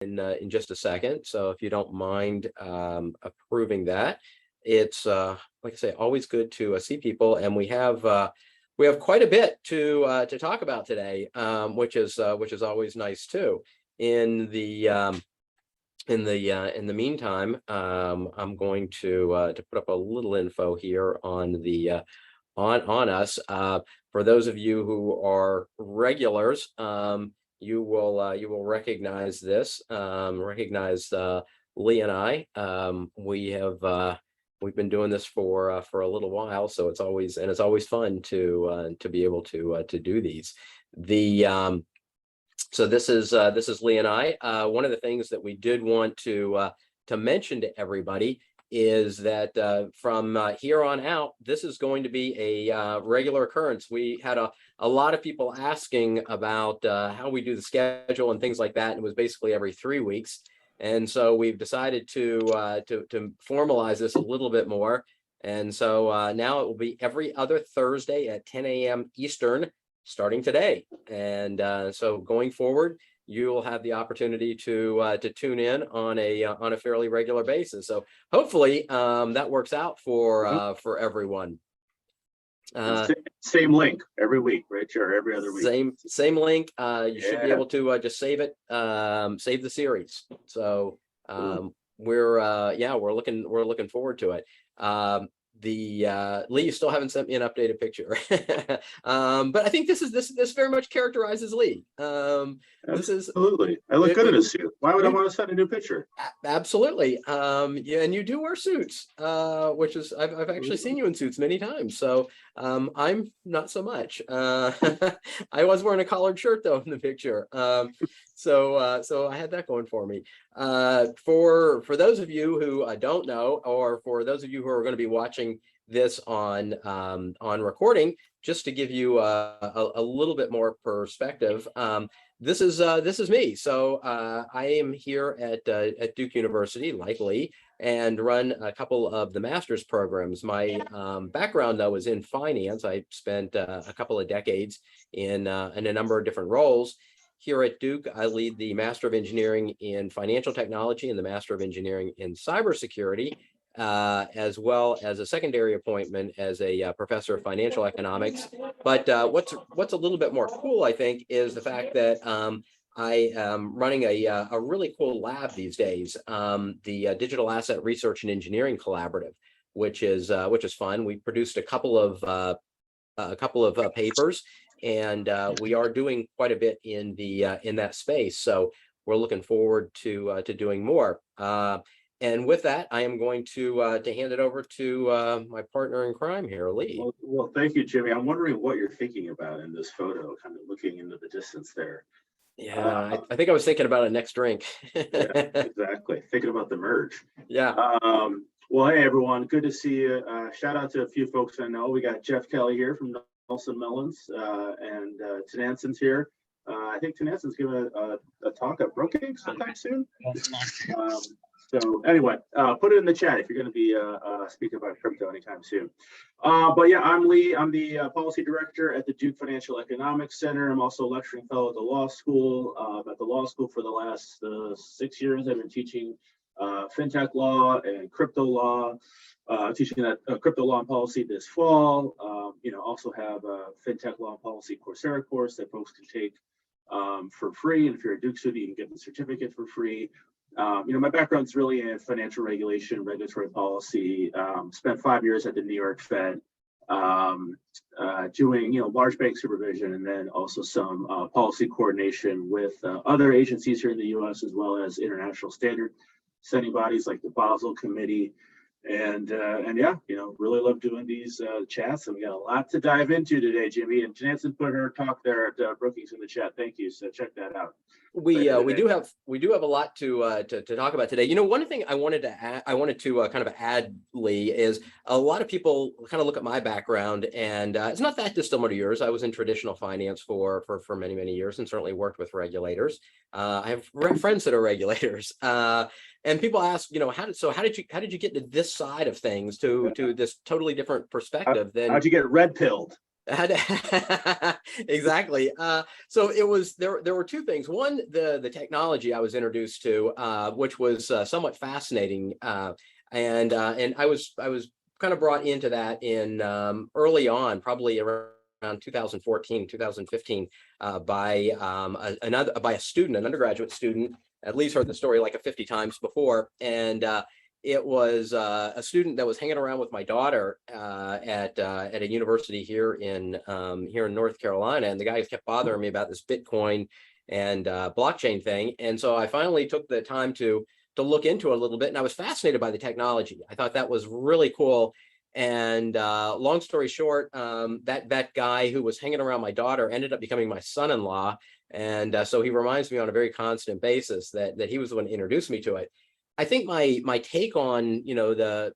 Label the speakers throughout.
Speaker 1: in just a second. So if you don't mind approving that, it's like I say, always good to see people, and we have quite a bit to talk about today, which is always nice too. In the meantime, I'm going to put up a little info here on the on us. For those of you who are regulars, you will recognize this. Recognize Lee and I. We've been doing this for a little while, so it's always fun to be able to do these. So this is Lee and I. One of the things that we did want to mention to everybody is that from here on out, this is going to be a regular occurrence. We had a lot of people asking about how we do the schedule and things like that, and it was basically every 3 weeks. And so we've decided to formalize this a little bit more. And so now it will be every other Thursday at 10 a.m. Eastern, starting today. And so going forward, you'll have the opportunity to tune in on a fairly regular basis. So hopefully that works out for everyone.
Speaker 2: Same link every week, right? Sure, every other week.
Speaker 1: Same link. You should be able to just save it, save the series. So we're looking forward to it. Lee, you still haven't sent me an updated picture, but I think this very much characterizes Lee.
Speaker 2: Absolutely. I look good in a suit. Why would I want to send a new picture?
Speaker 1: Absolutely. Yeah, and you do wear suits, which is I've actually seen you in suits many times. So I'm not so much. I was wearing a collared shirt though in the picture. So I had that going for me. For those of you who don't know, or for those of you who are going to be watching this on recording, just to give you a little bit more perspective, this is me. So I am here at Duke University, like Lee, and run a couple of the master's programs. My background though is in finance. I spent a couple of decades in a number of different roles. Here at Duke, I lead the Master of Engineering in Financial Technology and the Master of Engineering in Cybersecurity, as well as a secondary appointment as a professor of financial economics. But what's a little bit more cool, I think, is the fact that I am running a really cool lab these days, the Digital Asset Research and Engineering Collaborative, which is fun. We produced a couple of papers. And we are doing quite a bit in that space, so we're looking forward to doing more. And with that, I am going to hand it over to my partner in crime here, Lee.
Speaker 2: Well, thank you, Jimmie. I'm wondering what you're thinking about in this photo, kind of looking into the distance there.
Speaker 1: Yeah, I think I was thinking about a next drink.
Speaker 2: Yeah, exactly. Thinking about the merge.
Speaker 1: Yeah.
Speaker 2: Well, hey everyone, good to see you. Shout out to a few folks I know. We got Jeff Kelly here from Nelson Mellons, and Tenancin's here. I think Tenancin's giving a talk at Brookings sometime soon. So anyway, put it in the chat if you're going to be speaking about crypto anytime soon. But yeah, I'm Lee. I'm the policy director at the Duke Financial Economics Center. I'm also a lecturing fellow at the law school. At the law school for the last 6 years, I've been teaching FinTech law and crypto law. Teaching that crypto law and policy this fall. Also have a FinTech Law and Policy Coursera course that folks can take for free. And if you're a Duke student, you can get the certificate for free. My background's really in financial regulation, regulatory policy. Spent 5 years at the New York Fed doing, large bank supervision, and then also some policy coordination with other agencies here in the U.S. as well as international standard setting bodies like the Basel Committee. And yeah, really love doing these chats, and we got a lot to dive into today, Jimmie. And Tenancin put her talk there at Brookings in the chat. Thank you. So check that out.
Speaker 1: We do have a lot to talk about today. One thing I wanted to kind of add, Lee, is a lot of people kind of look at my background, and it's not that dissimilar to yours. I was in traditional finance for many years, and certainly worked with regulators. I have friends that are regulators, and people ask, how did you get to this side of things, to this totally different perspective?
Speaker 2: How'd you get red pilled?
Speaker 1: Exactly. So it was there were two things. One, the technology I was introduced to, which was somewhat fascinating. And I was kind of brought into that in early on, probably around 2014, 2015, by by a student, an undergraduate student. At least heard the story like 50 times before. And it was a student that was hanging around with my daughter at a university here in North Carolina, and the guy kept bothering me about this Bitcoin and blockchain thing. And so I finally took the time to look into it a little bit, and I was fascinated by the technology. I thought that was really cool. And long story short, that guy who was hanging around my daughter ended up becoming my son-in-law. And so he reminds me on a very constant basis that he was the one who introduced me to it. I think my take on,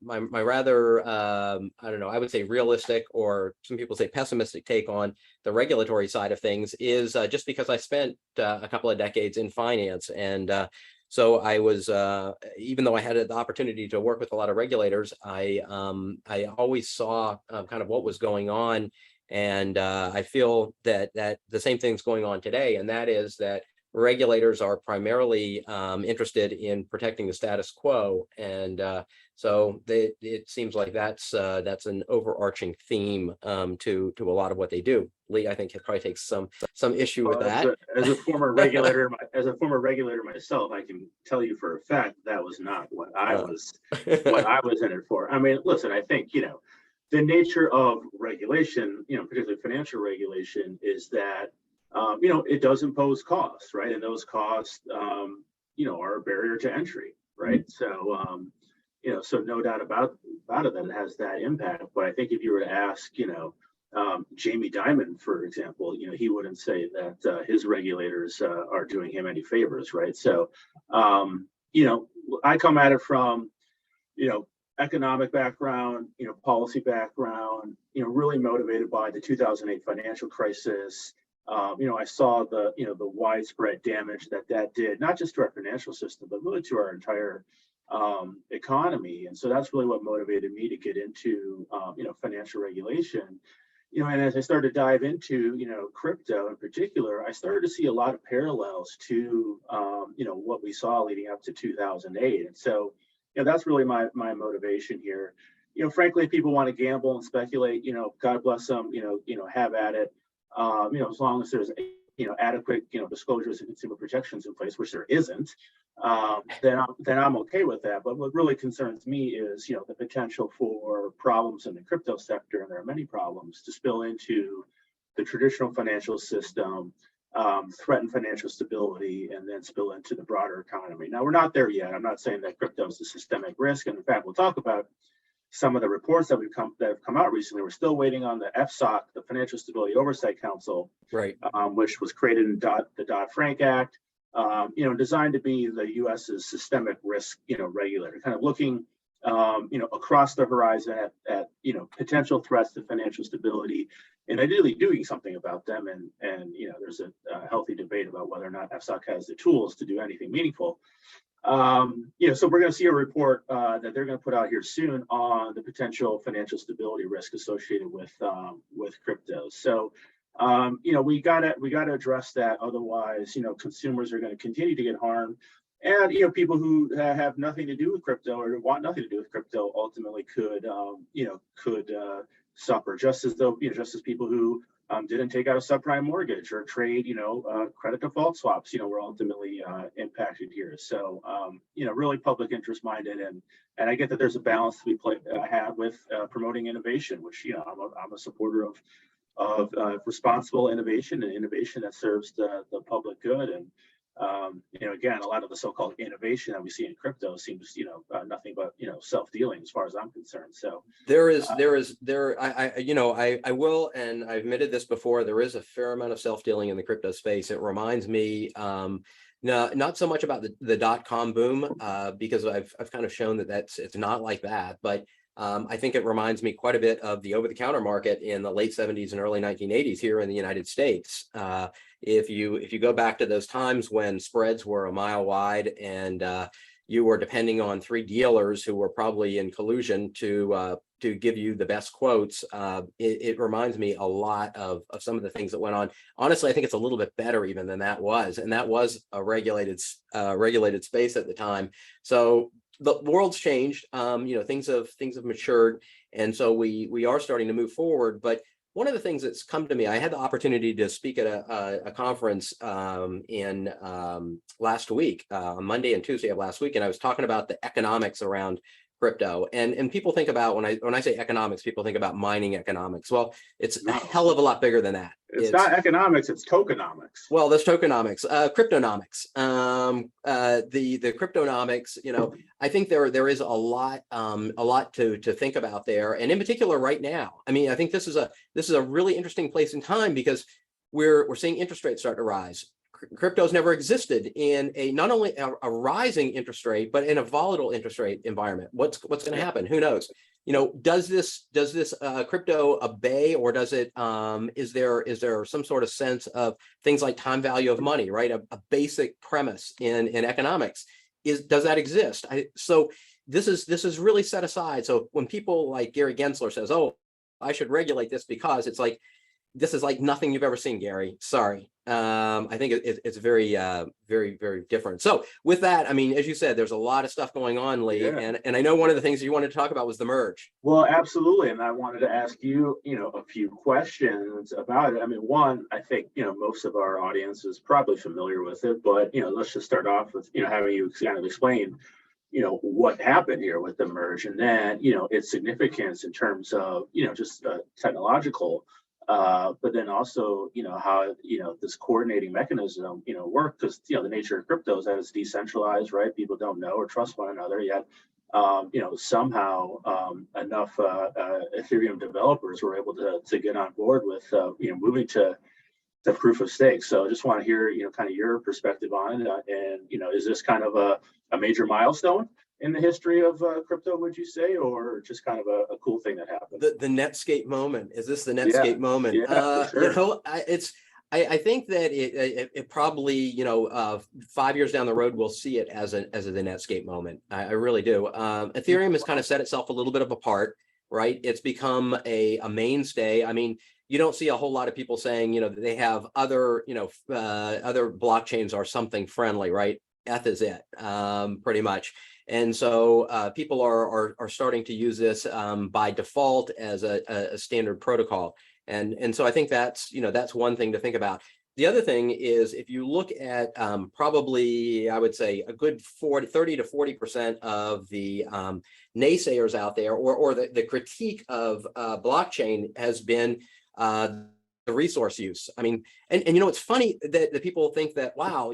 Speaker 1: my rather, I don't know, I would say realistic, or some people say pessimistic take on the regulatory side of things is just because I spent a couple of decades in finance. And so I was, even though I had the opportunity to work with a lot of regulators, I always saw kind of what was going on. And I feel that the same thing's going on today, and that is that regulators are primarily interested in protecting the status quo. And so it seems like that's an overarching theme to a lot of what they do. Lee, I think, probably takes some issue with that.
Speaker 2: As a former regulator, myself, I can tell you for a fact that was not what I was in it for. I mean, listen, I think the nature of regulation, particularly financial regulation, is that it does impose costs, right? And those costs, are a barrier to entry, right? So, so no doubt about it that it has that impact. But I think if you were to ask, Jamie Dimon, for example, he wouldn't say that his regulators are doing him any favors, right? So, I come at it from, economic background, policy background, really motivated by the 2008 financial crisis. I saw the widespread damage that did, not just to our financial system, but really to our entire economy. And so that's really what motivated me to get into, financial regulation. And as I started to dive into, crypto in particular, I started to see a lot of parallels to, what we saw leading up to 2008. And so, that's really my motivation here. Frankly, if people want to gamble and speculate, God bless them, have at it. As long as there's adequate disclosures and consumer protections in place, which there isn't, then I'm okay with that. But what really concerns me is the potential for problems in the crypto sector, and there are many problems, to spill into the traditional financial system, threaten financial stability, and then spill into the broader economy. Now, we're not there yet. I'm not saying that crypto is a systemic risk, and in fact, we'll talk about some of the reports that have come out recently. We're still waiting on the FSOC, the Financial Stability Oversight Council,
Speaker 1: Right,
Speaker 2: which was created in the Dodd-Frank Act, designed to be the U.S.'s systemic risk, regulator, kind of looking, across the horizon at potential threats to financial stability, and ideally doing something about them. And there's a healthy debate about whether or not FSOC has the tools to do anything meaningful. So we're going to see a report that they're going to put out here soon on the potential financial stability risk associated with crypto. So, we gotta address that. Otherwise, consumers are going to continue to get harmed, and people who have nothing to do with crypto or want nothing to do with crypto ultimately could suffer, just as people who didn't take out a subprime mortgage or trade, credit default swaps, were ultimately impacted here. So, really public interest minded, and I get that there's a balance to be had with promoting innovation, which I'm a supporter of responsible innovation and innovation that serves the public good. And again, a lot of the so-called innovation that we see in crypto seems, nothing but, self-dealing as far as I'm concerned. So I will, and I've admitted this before, there is a fair amount of self-dealing in the crypto space. It reminds me, not so much about the dot-com boom, because I've kind of shown that it's not like that, but I think it reminds me quite a bit of the over-the-counter market in the late 70s and early 1980s here in the United States. If you go back to those times when spreads were a mile wide, and
Speaker 1: you were depending on three dealers who were probably in collusion to give you the best quotes. It reminds me a lot of some of the things that went on. Honestly, I think it's a little bit better even than that was, and that was a regulated space at the time. So the world's changed. Things have matured, and so we are starting to move forward. But one of the things that's come to me, I had the opportunity to speak at a conference in last week, on Monday and Tuesday of last week, and I was talking about the economics around crypto. And people think about, when I say economics, people think about mining economics. Well, it's a hell of a lot bigger than that.
Speaker 2: It's not economics, it's tokenomics.
Speaker 1: Well, there's tokenomics, cryptonomics. The cryptonomics, I think there is a lot to think about there. And in particular right now, I mean, I think this is a really interesting place in time, because we're seeing interest rates start to rise. Crypto's never existed in not only a rising interest rate, but in a volatile interest rate environment. What's going to happen? Who knows? Does this crypto obey, or does it? Is there some sort of sense of things like time value of money? Right, a basic premise in economics does that exist? So this is really set aside. So when people like Gary Gensler says, "Oh, I should regulate this," because it's like, this is like nothing you've ever seen, Gary. Sorry. I think it's very, very, very different. So with that, I mean, as you said, there's a lot of stuff going on, Lee. Yeah. And I know one of the things you wanted to talk about was the merge.
Speaker 2: Well, absolutely. And I wanted to ask you, a few questions about it. I mean, one, I think, most of our audience is probably familiar with it, but, let's just start off with, having you kind of explain, what happened here with the merge, and then, its significance in terms of, just technological. But then also, how, this coordinating mechanism, work, because, the nature of crypto is that it's decentralized, right? People don't know or trust one another yet. Somehow enough Ethereum developers were able to get on board with, moving to proof of stake. So I just want to hear, kind of your perspective on it. And, is this kind of a major milestone in the history of crypto, would you say, or just kind of a cool thing that happened?
Speaker 1: The Netscape moment. Is this the Netscape moment?
Speaker 2: Yeah, for sure.
Speaker 1: I think that it probably, 5 years down the road, we'll see it as the Netscape moment. I really do. Ethereum has kind of set itself a little bit apart, right? It's become a mainstay. I mean, you don't see a whole lot of people saying, that they have other, other blockchains are something friendly, right? ETH is it, pretty much. And so people are starting to use this by default as a standard protocol. And so I think that's one thing to think about. The other thing is, if you look at probably, I would say, a good 30 to 40% of the naysayers out there, or the critique of blockchain has been the resource use. I mean, and it's funny that the people think that, wow,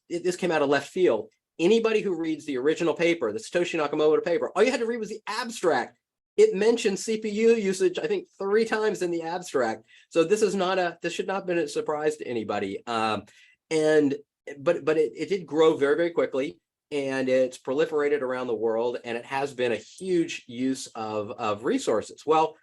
Speaker 1: this came out of left field. Anybody who reads the original paper, the Satoshi Nakamoto paper, all you had to read was the abstract. It mentioned CPU usage, I think, 3 times in the abstract. So this should not have been a surprise to anybody. But it did grow very, very quickly, and it's proliferated around the world, and it has been a huge use of resources. Well,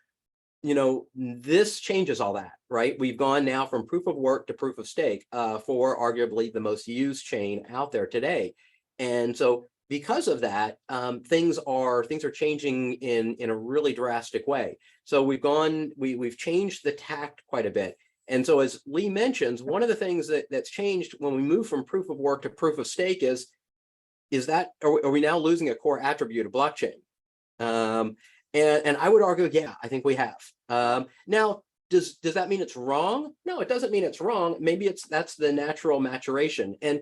Speaker 1: this changes all that, right? We've gone now from proof of work to proof of stake for arguably the most used chain out there today. And so because of that, things are changing in a really drastic way. So we've changed the tact quite a bit. And so, as Lee mentions, one of the things that's changed when we move from proof of work to proof of stake is that are we now losing a core attribute of blockchain? And I would argue, yeah, I think we have. Now, does that mean it's wrong? No, it doesn't mean it's wrong. Maybe that's the natural maturation. And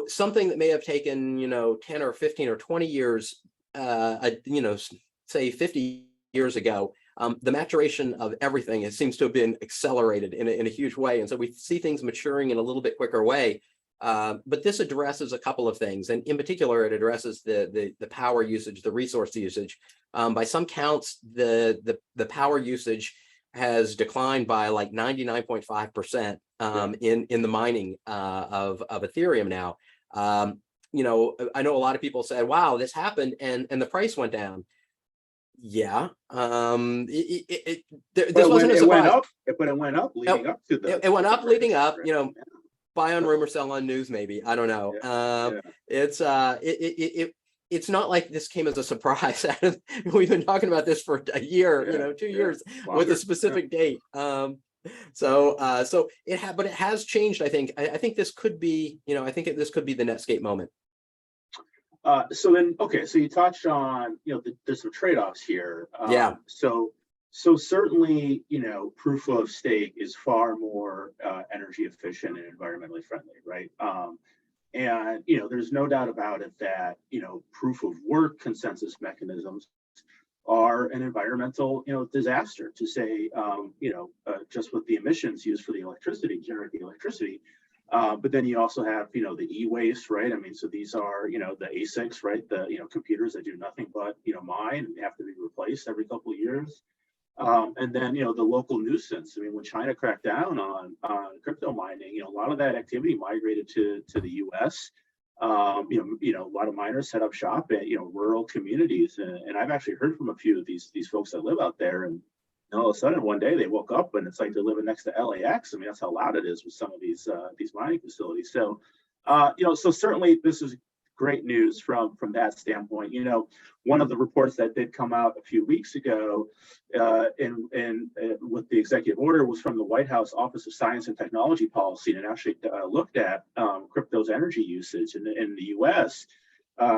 Speaker 1: something that may have taken 10 or 15 or 20 years, say 50 years ago, the maturation of everything seems to have been accelerated in a huge way. And so we see things maturing in a little bit quicker way. But this addresses a couple of things, and in particular, it addresses the power usage, the resource usage. By some counts, the power usage has declined by like 99.5% in the mining of Ethereum now. I know a lot of people said, "Wow, this happened," and the price went down. Yeah, this wasn't a surprise.
Speaker 2: But it went up leading up to the.
Speaker 1: It went up leading up, buy on rumor, sell on news, maybe. I don't know. It's not like this came as a surprise. We've been talking about this for a year, 2 years with a specific date. So but it has changed. I think this could be, I think this could be the Netscape moment.
Speaker 2: So you touched on, there's some trade-offs here. So certainly, proof of stake is far more energy efficient and environmentally friendly, right? And there's no doubt about it that proof of work consensus mechanisms are an environmental disaster, to say, just with the emissions used for the electricity, generate the electricity. But then you also have the e-waste, right? I mean, so these are the ASICs, right? The computers that do nothing but mine and have to be replaced every couple of years. And then the local nuisance. I mean, when China cracked down on crypto mining, a lot of that activity migrated to the U.S. A lot of miners set up shop at rural communities, and I've actually heard from a few of these folks that live out there, and all of a sudden one day they woke up and it's like they're living next to LAX. I mean, that's how loud it is with some of these mining facilities. So so certainly this is great news from that standpoint. One of the reports that did come out a few weeks ago with the executive order was from the White House Office of Science and Technology Policy, and it actually looked at crypto's energy usage in the U.S.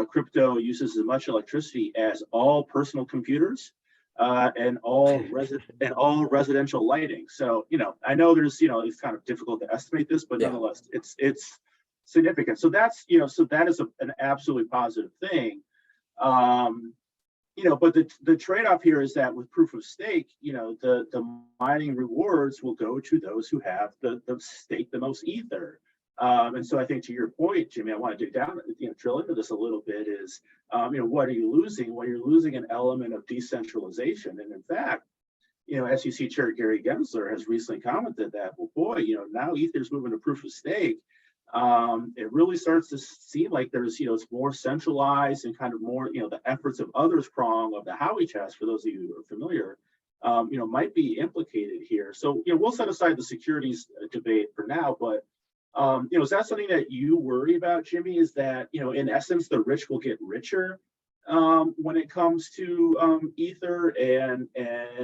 Speaker 2: Crypto uses as much electricity as all personal computers and all residential lighting. So I know there's it's kind of difficult to estimate this, but nonetheless it's significant. So that's that is an absolutely positive thing. But the trade-off here is that with proof of stake, the mining rewards will go to those who have the stake the most ether. And so I think, to your point, Jimmie, I want to dig down, drill into this a little bit. Is what are you losing? Well, you're losing an element of decentralization, and in fact, SEC Chair Gary Gensler has recently commented that, well, boy, now Ether's moving to proof of stake. It really starts to seem like there's, it's more centralized and kind of more, the efforts of others prong of the Howey test, for those of you who are familiar, might be implicated here. So, we'll set aside the securities debate for now, but, is that something that you worry about, Jimmie? Is that, in essence, the rich will get richer when it comes to Ether, and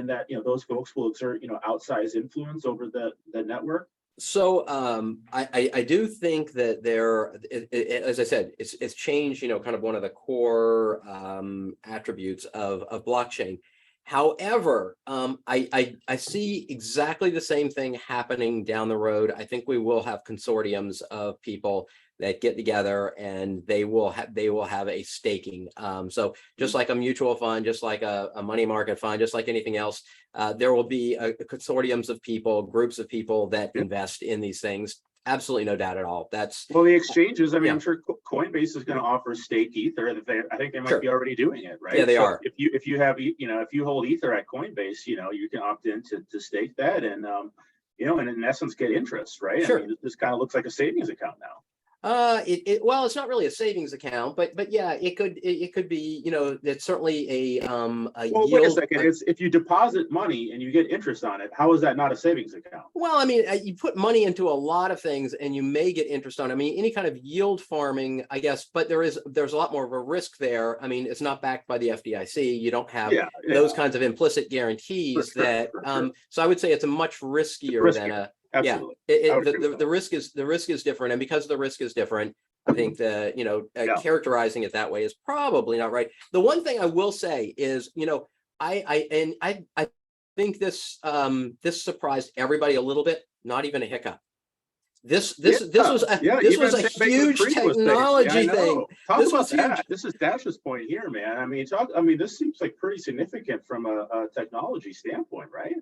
Speaker 2: that, those folks will exert, outsized influence over the network?
Speaker 1: So I do think that as I said, it's changed, kind of one of the core attributes of blockchain. However, I see exactly the same thing happening down the road. I think we will have consortiums of people that get together, and they will have a staking. So just like a mutual fund, just like a money market fund, just like anything else, there will be consortiums of people, groups of people that invest in these things. Absolutely no doubt at all. Well,
Speaker 2: the exchanges, I mean, I'm sure Coinbase is going to offer stake Ether. I think they might be already doing it, right?
Speaker 1: Yeah, they are.
Speaker 2: If you have, if you hold Ether at Coinbase, you can opt in to stake that, and and in essence get interest, right?
Speaker 1: Sure.
Speaker 2: I mean, this kind of looks like a savings account now.
Speaker 1: Well, it's not really a savings account, but yeah, it could be, it's certainly a
Speaker 2: well,
Speaker 1: yield.
Speaker 2: Wait a second. It's, if you deposit money and you get interest on it, how is that not a savings account?
Speaker 1: Well, I mean, you put money into a lot of things and you may get interest on it. I mean, any kind of yield farming, I guess, but there's a lot more of a risk there. I mean, it's not backed by the FDIC. You don't have those kinds of implicit guarantees sure. So I would say it's a much riskier than a
Speaker 2: Absolutely.
Speaker 1: Yeah, the risk is different, and because the risk is different, I think characterizing it that way is probably not right. The one thing I will say is, I think this surprised everybody a little bit. Not even a hiccup. This was a huge technology thing.
Speaker 2: This was huge. This is Dash's point here, man. I mean, this seems like pretty significant from a technology standpoint, right?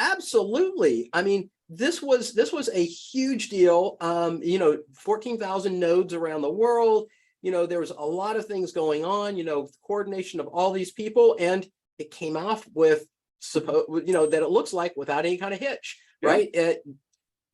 Speaker 1: Absolutely. I mean, this was a huge deal. 14,000 nodes around the world. There was a lot of things going on, coordination of all these people, and it came off with that it looks like without any kind of hitch, right?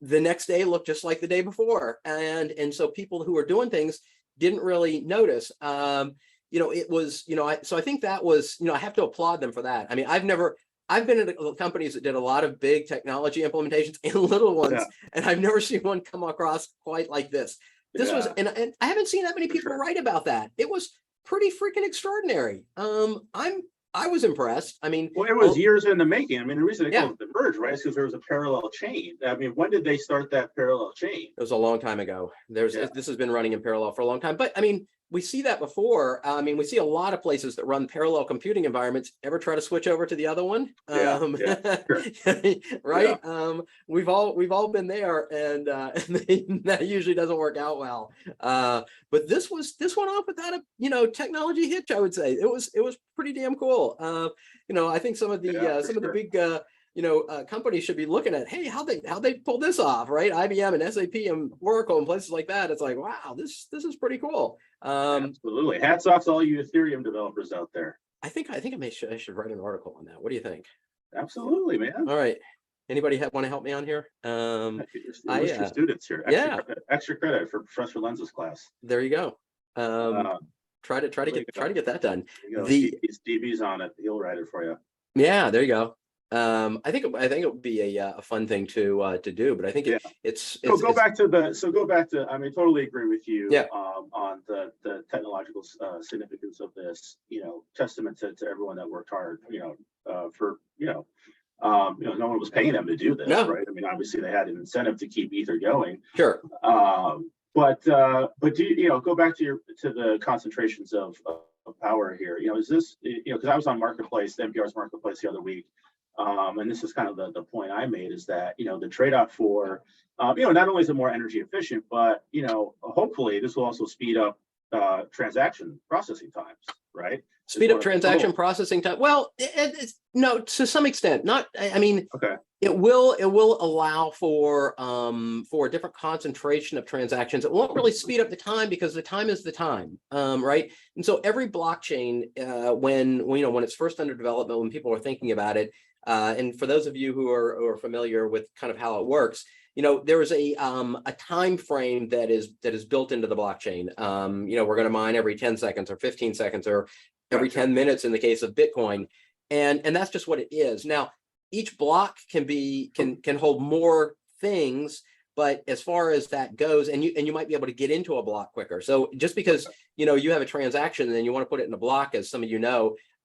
Speaker 1: The next day looked just like the day before. And so people who were doing things didn't really notice. It was, so I think that was, I have to applaud them for that. I mean, I've never I've been at companies that did a lot of big technology implementations and little ones,
Speaker 2: Yeah.
Speaker 1: and I've never seen one come across quite like this. This was,
Speaker 2: Yeah.
Speaker 1: and I haven't seen that many
Speaker 2: For
Speaker 1: people
Speaker 2: sure.
Speaker 1: write about that. It was pretty freaking extraordinary. I was impressed. I mean,
Speaker 2: Well, it was years in the making. I mean, the reason they
Speaker 1: yeah,
Speaker 2: called it the merge, right, is because there was a parallel chain. I mean, when did they start that parallel chain?
Speaker 1: it was a long time ago.
Speaker 2: Yeah.
Speaker 1: This has been running in parallel for a long time. But I mean, we see that before. I mean, we see a lot of places that run parallel computing environments ever try to switch over to the other one.
Speaker 2: Yeah. Yeah. Sure.
Speaker 1: Right.
Speaker 2: Yeah.
Speaker 1: We've all been there, and that usually doesn't work out well. But this went off without a technology hitch. I would say it was pretty damn cool. I think some of the
Speaker 2: Yeah, for
Speaker 1: some of the
Speaker 2: sure.
Speaker 1: big companies should be looking at, hey, how they pull this off, right? IBM and SAP and Oracle and places like that. It's like, wow, this is pretty cool.
Speaker 2: Absolutely. Hats off to all you Ethereum developers out there.
Speaker 1: I think I should write an article on that. What do you think?
Speaker 2: Absolutely, man.
Speaker 1: All right. Anybody want to help me on here?
Speaker 2: Your students here.
Speaker 1: Yeah,
Speaker 2: Extra credit for Professor Lenz's class.
Speaker 1: there you go.
Speaker 2: Uh,
Speaker 1: Try to get that done.
Speaker 2: He's DB's on it. He'll write it for you.
Speaker 1: Yeah, there you go. I think it would be a fun thing to do, but I think it's
Speaker 2: go back to. I mean, totally agree with you.
Speaker 1: Yeah.
Speaker 2: On the technological significance of this. Testament to everyone that worked hard. No one was paying them to do this,
Speaker 1: No.
Speaker 2: right? I mean, obviously they had an incentive to keep Ether going.
Speaker 1: Sure.
Speaker 2: But do you go back to the concentrations of power here? Is this because I was on Marketplace, NPR's Marketplace the other week, and this is kind of the point I made is that the trade-off for not only is it more energy efficient, but hopefully this will also speed up transaction processing times, right?
Speaker 1: Speed up transaction processing time. Well, it's no, to some extent. Not. I mean,
Speaker 2: okay.
Speaker 1: It will allow for a different concentration of transactions. It won't really speed up the time because the time is the time, right? And so every blockchain, when it's first under development, when people are thinking about it, and for those of you who are familiar with kind of how it works, there is a time frame that is built into the blockchain. We're going to mine every 10 seconds or 15 seconds or every 10 minutes in the case of Bitcoin, and that's just what it is. Now, each block can hold more things, but as far as that goes, and you might be able to get into a block quicker. So just because you have a transaction and then you want to put it in a block, as some of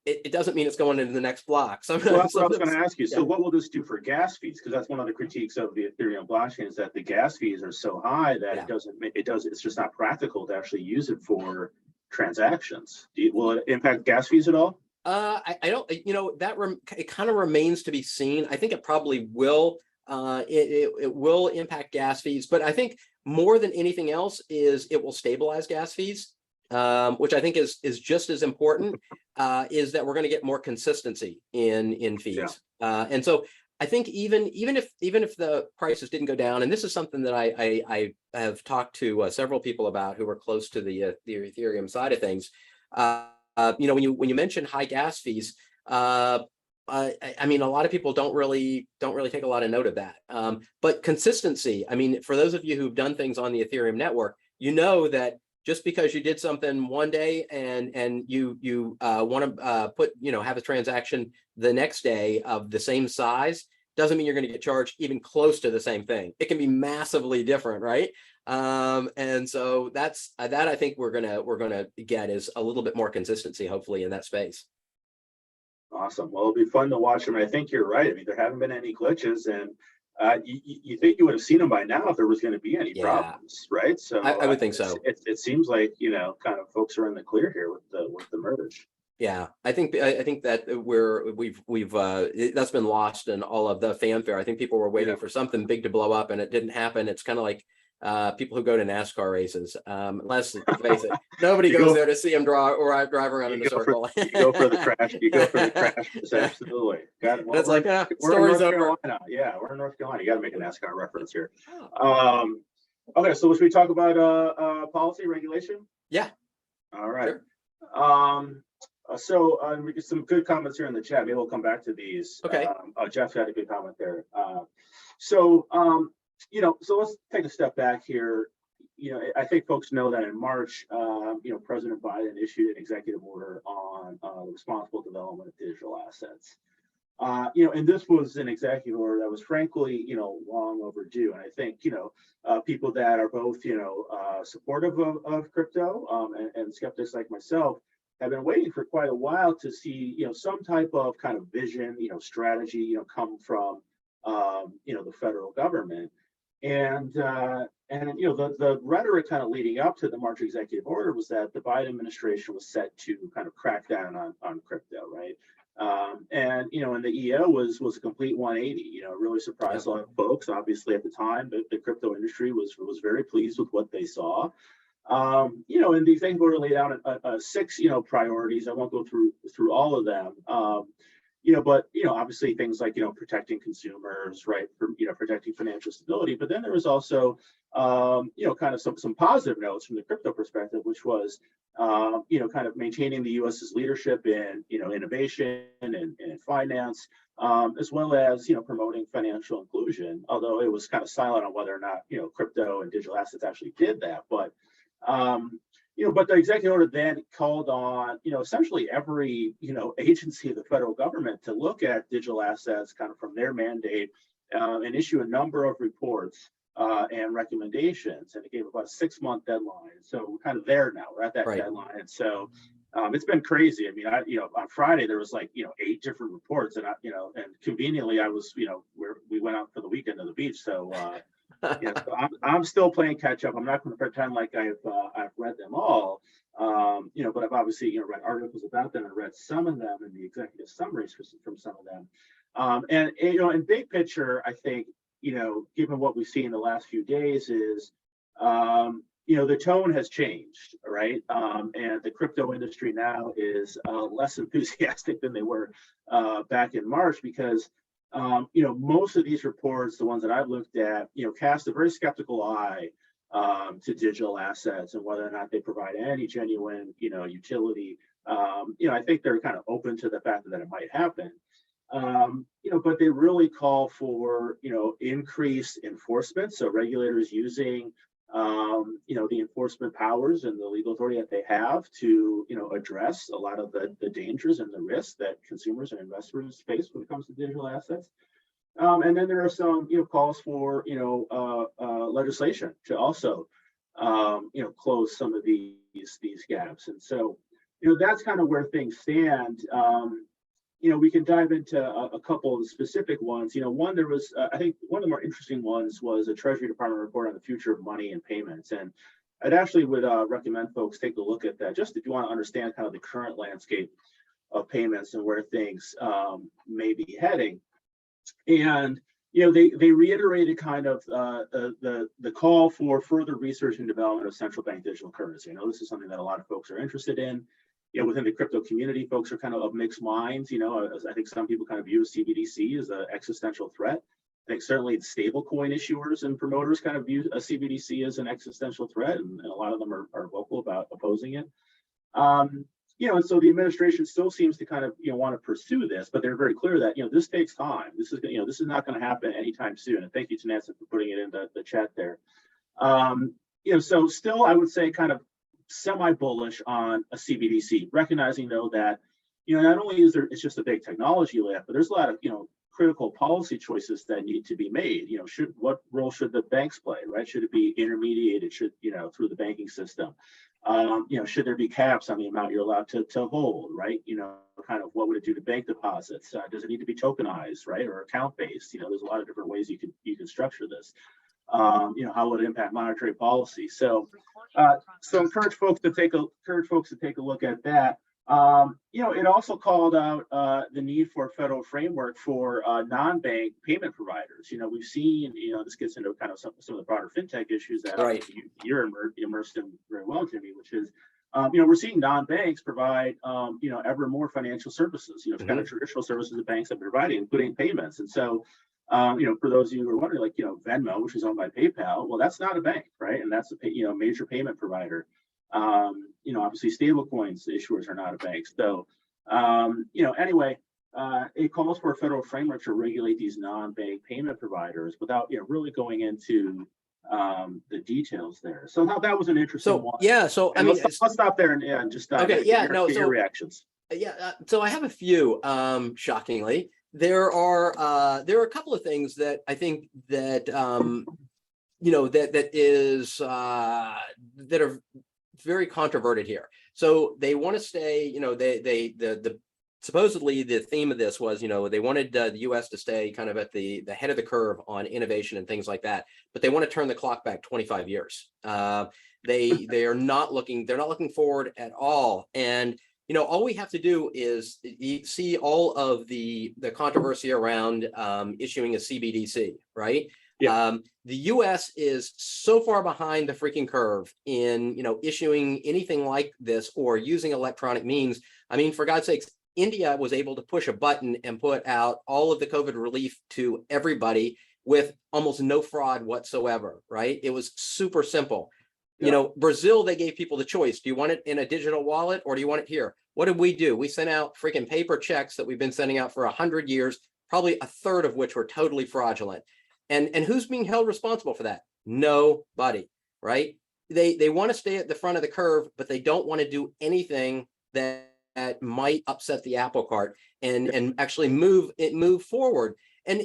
Speaker 1: it doesn't mean it's going into the next block.
Speaker 2: Well, that's what I was going to ask you. So what will this do for gas fees? Because that's one of the critiques of the Ethereum blockchain is that the gas fees are so high that it's just not practical to actually use it for transactions. Will it impact gas fees at all?
Speaker 1: I don't, it kind of remains to be seen. I think it probably will. It will impact gas fees, but I think more than anything else is it will stabilize gas fees, which I think is just as important. Is that we're going to get more consistency in fees, and so I think even if the prices didn't go down, and this is something that I have talked to several people about who are close to the Ethereum side of things. When you mention high gas fees, I mean, a lot of people don't really take a lot of note of that. But consistency, I mean, for those of you who've done things on the Ethereum network, that just because you did something one day and you want to have a transaction the next day of the same size doesn't mean you're going to get charged even close to the same thing. It can be massively different, right? And so that's that I think we're gonna get is a little bit more consistency, hopefully, in that space.
Speaker 2: Awesome. Well, it'll be fun to watch them. I think you're right. I mean, there haven't been any glitches, and you think you would have seen them by now if there was going to be any problems, right? So
Speaker 1: I would think so.
Speaker 2: It seems like kind of folks are in the clear here with the merge.
Speaker 1: Yeah, I think that we've that's been lost in all of the fanfare. I think people were waiting for something big to blow up, and it didn't happen. It's kind of like people who go to NASCAR races. Let's face it, nobody goes there to see them drive around in a circle.
Speaker 2: You go for the crash. You go for the crash. Absolutely. Got it. Well,
Speaker 1: that's like
Speaker 2: story's over. Yeah, we're in North Carolina. You got to make a NASCAR reference here. Okay, so should we talk about policy regulation?
Speaker 1: Yeah.
Speaker 2: All right.
Speaker 1: Sure.
Speaker 2: We get some good comments here in the chat. Maybe we'll come back to these.
Speaker 1: Okay.
Speaker 2: Jeff had a good comment there. So let's take a step back here. I think folks know that in March, President Biden issued an executive order on the responsible development of digital assets. And this was an executive order that was frankly, long overdue. And I think, people that are both, supportive of crypto and skeptics like myself have been waiting for quite a while to see, some type of kind of vision, strategy, come from, the federal government. And the rhetoric kind of leading up to the March executive order was that the Biden administration was set to kind of crack down on crypto, right? And the EO was a complete 180. Really surprised a lot of folks. Obviously, at the time, the crypto industry was very pleased with what they saw. And the executive order laid out six priorities. I won't go through all of them. But obviously things like protecting consumers, right? Protecting financial stability. But then there was also kind of some positive notes from the crypto perspective, which was kind of maintaining the U.S.'s leadership in innovation and finance, as well as promoting financial inclusion. Although it was kind of silent on whether or not crypto and digital assets actually did that, but but the executive order then called on, essentially every, agency of the federal government to look at digital assets kind of from their mandate and issue a number of reports and recommendations. And it gave about a 6-month deadline. So we're kind of there now. We're at that deadline. And so it's been crazy. I mean, on Friday, there was 8 different reports. And, and conveniently, I was, we went out for the weekend to the beach. So, so I'm still playing catch up. I'm not going to pretend like I've read them all, but I've obviously read articles about them and read some of them in the executive summaries from some of them. And in big picture, I think given what we've seen in the last few days is the tone has changed, right? And the crypto industry now is less enthusiastic than they were back in March because. Most of these reports, the ones that I've looked at, cast a very skeptical eye to digital assets and whether or not they provide any genuine, utility. I think they're kind of open to the fact that it might happen. But they really call for, increased enforcement. So regulators using, the enforcement powers and the legal authority that they have to, address a lot of the dangers and the risks that consumers and investors face when it comes to digital assets. And then there are some, calls for, legislation to also, close some of these gaps. And so, that's kind of where things stand. We can dive into a couple of the specific ones. One, there was, I think one of the more interesting ones was a Treasury Department report on the future of money and payments. And I'd actually would recommend folks take a look at that, just if you want to understand kind of the current landscape of payments and where things may be heading. And, they reiterated kind of the call for further research and development of central bank digital currency. This is something that a lot of folks are interested in. Within the crypto community, folks are kind of mixed minds. I think some people kind of view CBDC as an existential threat. I think certainly the stablecoin issuers and promoters kind of view a CBDC as an existential threat, and a lot of them are vocal about opposing it. And so the administration still seems to kind of want to pursue this, but they're very clear that this takes time. This is not going to happen anytime soon. And thank you to Nancy for putting it in the chat there. So still, I would say kind of semi-bullish on a CBDC, recognizing though that not only is it's just a big technology lift, but there's a lot of critical policy choices that need to be made. What role should the banks play, right? Should it be intermediated? Should through the banking system? Should there be caps on the amount you're allowed to hold, right? Kind of what would it do to bank deposits? Does it need to be tokenized, right, or account based? There's a lot of different ways you can structure this. How would it impact monetary policy? So encourage folks to take a look at that. It also called out the need for a federal framework for non-bank payment providers. We've seen, this gets into kind of some of the broader FinTech issues that you're immersed in very well, Jimmie, which is, we're seeing non-banks provide, ever more financial services, kind of traditional services that banks have been providing, including payments. And so, for those of you who are wondering, like, Venmo, which is owned by PayPal, well, that's not a bank, right? And that's a major payment provider. Obviously stable coins issuers are not a bank. So, anyway, it calls for a federal framework to regulate these non-bank payment providers without, really going into the details there. So that was an interesting one.
Speaker 1: Yeah. So, I mean,
Speaker 2: let's stop there and just
Speaker 1: okay. Yeah.
Speaker 2: your reactions.
Speaker 1: Yeah. So I have a few, shockingly. there are a couple of things that I think that that are very controverted here. So they want to stay, the supposedly the theme of this was, they wanted the U.S. to stay kind of at the head of the curve on innovation and things like that, but they want to turn the clock back 25 years. They are not looking, they're not looking forward at all. And all we have to do is see all of the controversy around issuing a CBDC, right?
Speaker 2: Yeah.
Speaker 1: The U.S. is so far behind the freaking curve in, issuing anything like this or using electronic means. I mean, for God's sakes, India was able to push a button and put out all of the COVID relief to everybody with almost no fraud whatsoever, right? It was super simple.
Speaker 2: Yeah.
Speaker 1: Brazil, they gave people the choice. Do you want it in a digital wallet or do you want it here? What did we do? We sent out freaking paper checks that we've been sending out for 100 years, probably a third of which were totally fraudulent. And who's being held responsible for that? Nobody, right? They want to stay at the front of the curve, but they don't want to do anything that might upset the apple cart and actually move forward. And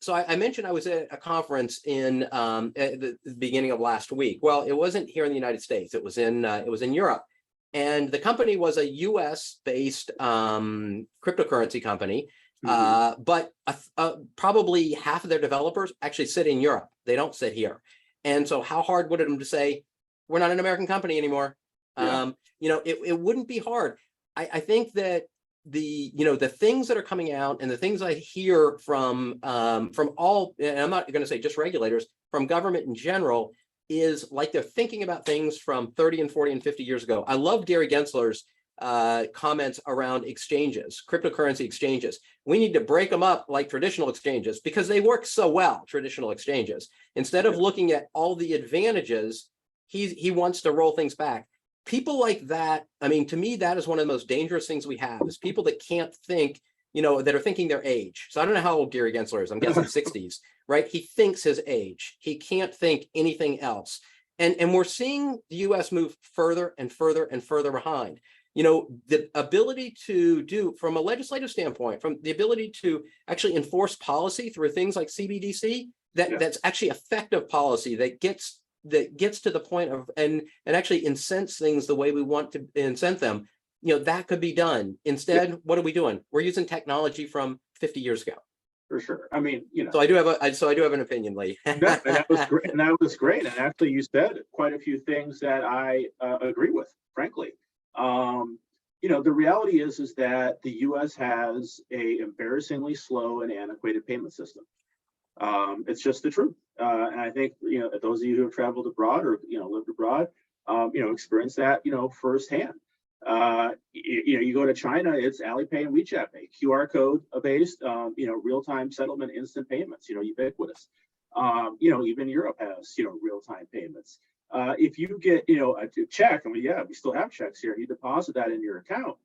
Speaker 1: so I mentioned I was at a conference in at the beginning of last week. Well, it wasn't here in the United States. It was in Europe, and the company was a U.S. based cryptocurrency company. But probably half of their developers actually sit in Europe. They don't sit here. And so how hard would it be to say, we're not an American company anymore? Yeah. It wouldn't be hard. I think that the things that are coming out and the things I hear from all, and I'm not going to say just regulators, from government in general, is like they're thinking about things from 30 and 40 and 50 years ago. I love Gary Gensler's comments around exchanges, cryptocurrency exchanges. We need to break them up like traditional exchanges because they work so well, traditional exchanges. Instead of looking at all the advantages, he wants to roll things back. People like that, I mean, to me, that is one of the most dangerous things we have, is people that can't think, that are thinking their age. So I don't know how old Gary Gensler is. I'm guessing 60s, right? He thinks his age. He can't think anything else. And we're seeing the US move further and further and further behind. The ability to do, from a legislative standpoint, from the ability to actually enforce policy through things like CBDC, that's actually effective policy that gets to the point of and actually incents things the way we want to incent them. That could be done. Instead, what are we doing? We're using technology from 50 years ago.
Speaker 2: For sure. I mean,
Speaker 1: So I do have an opinion, Lee.
Speaker 2: That was great. And that was great. And actually, you said quite a few things that I agree with, frankly. The reality is that the U.S. has a embarrassingly slow and antiquated payment system. It's just the truth. And I think, those of you who have traveled abroad or, lived abroad, experience that, firsthand. You go to China, it's Alipay and WeChat Pay, QR code based, real-time settlement, instant payments, ubiquitous. Even Europe has, real-time payments. If you get, a check, I mean, we still have checks here, you deposit that in your account.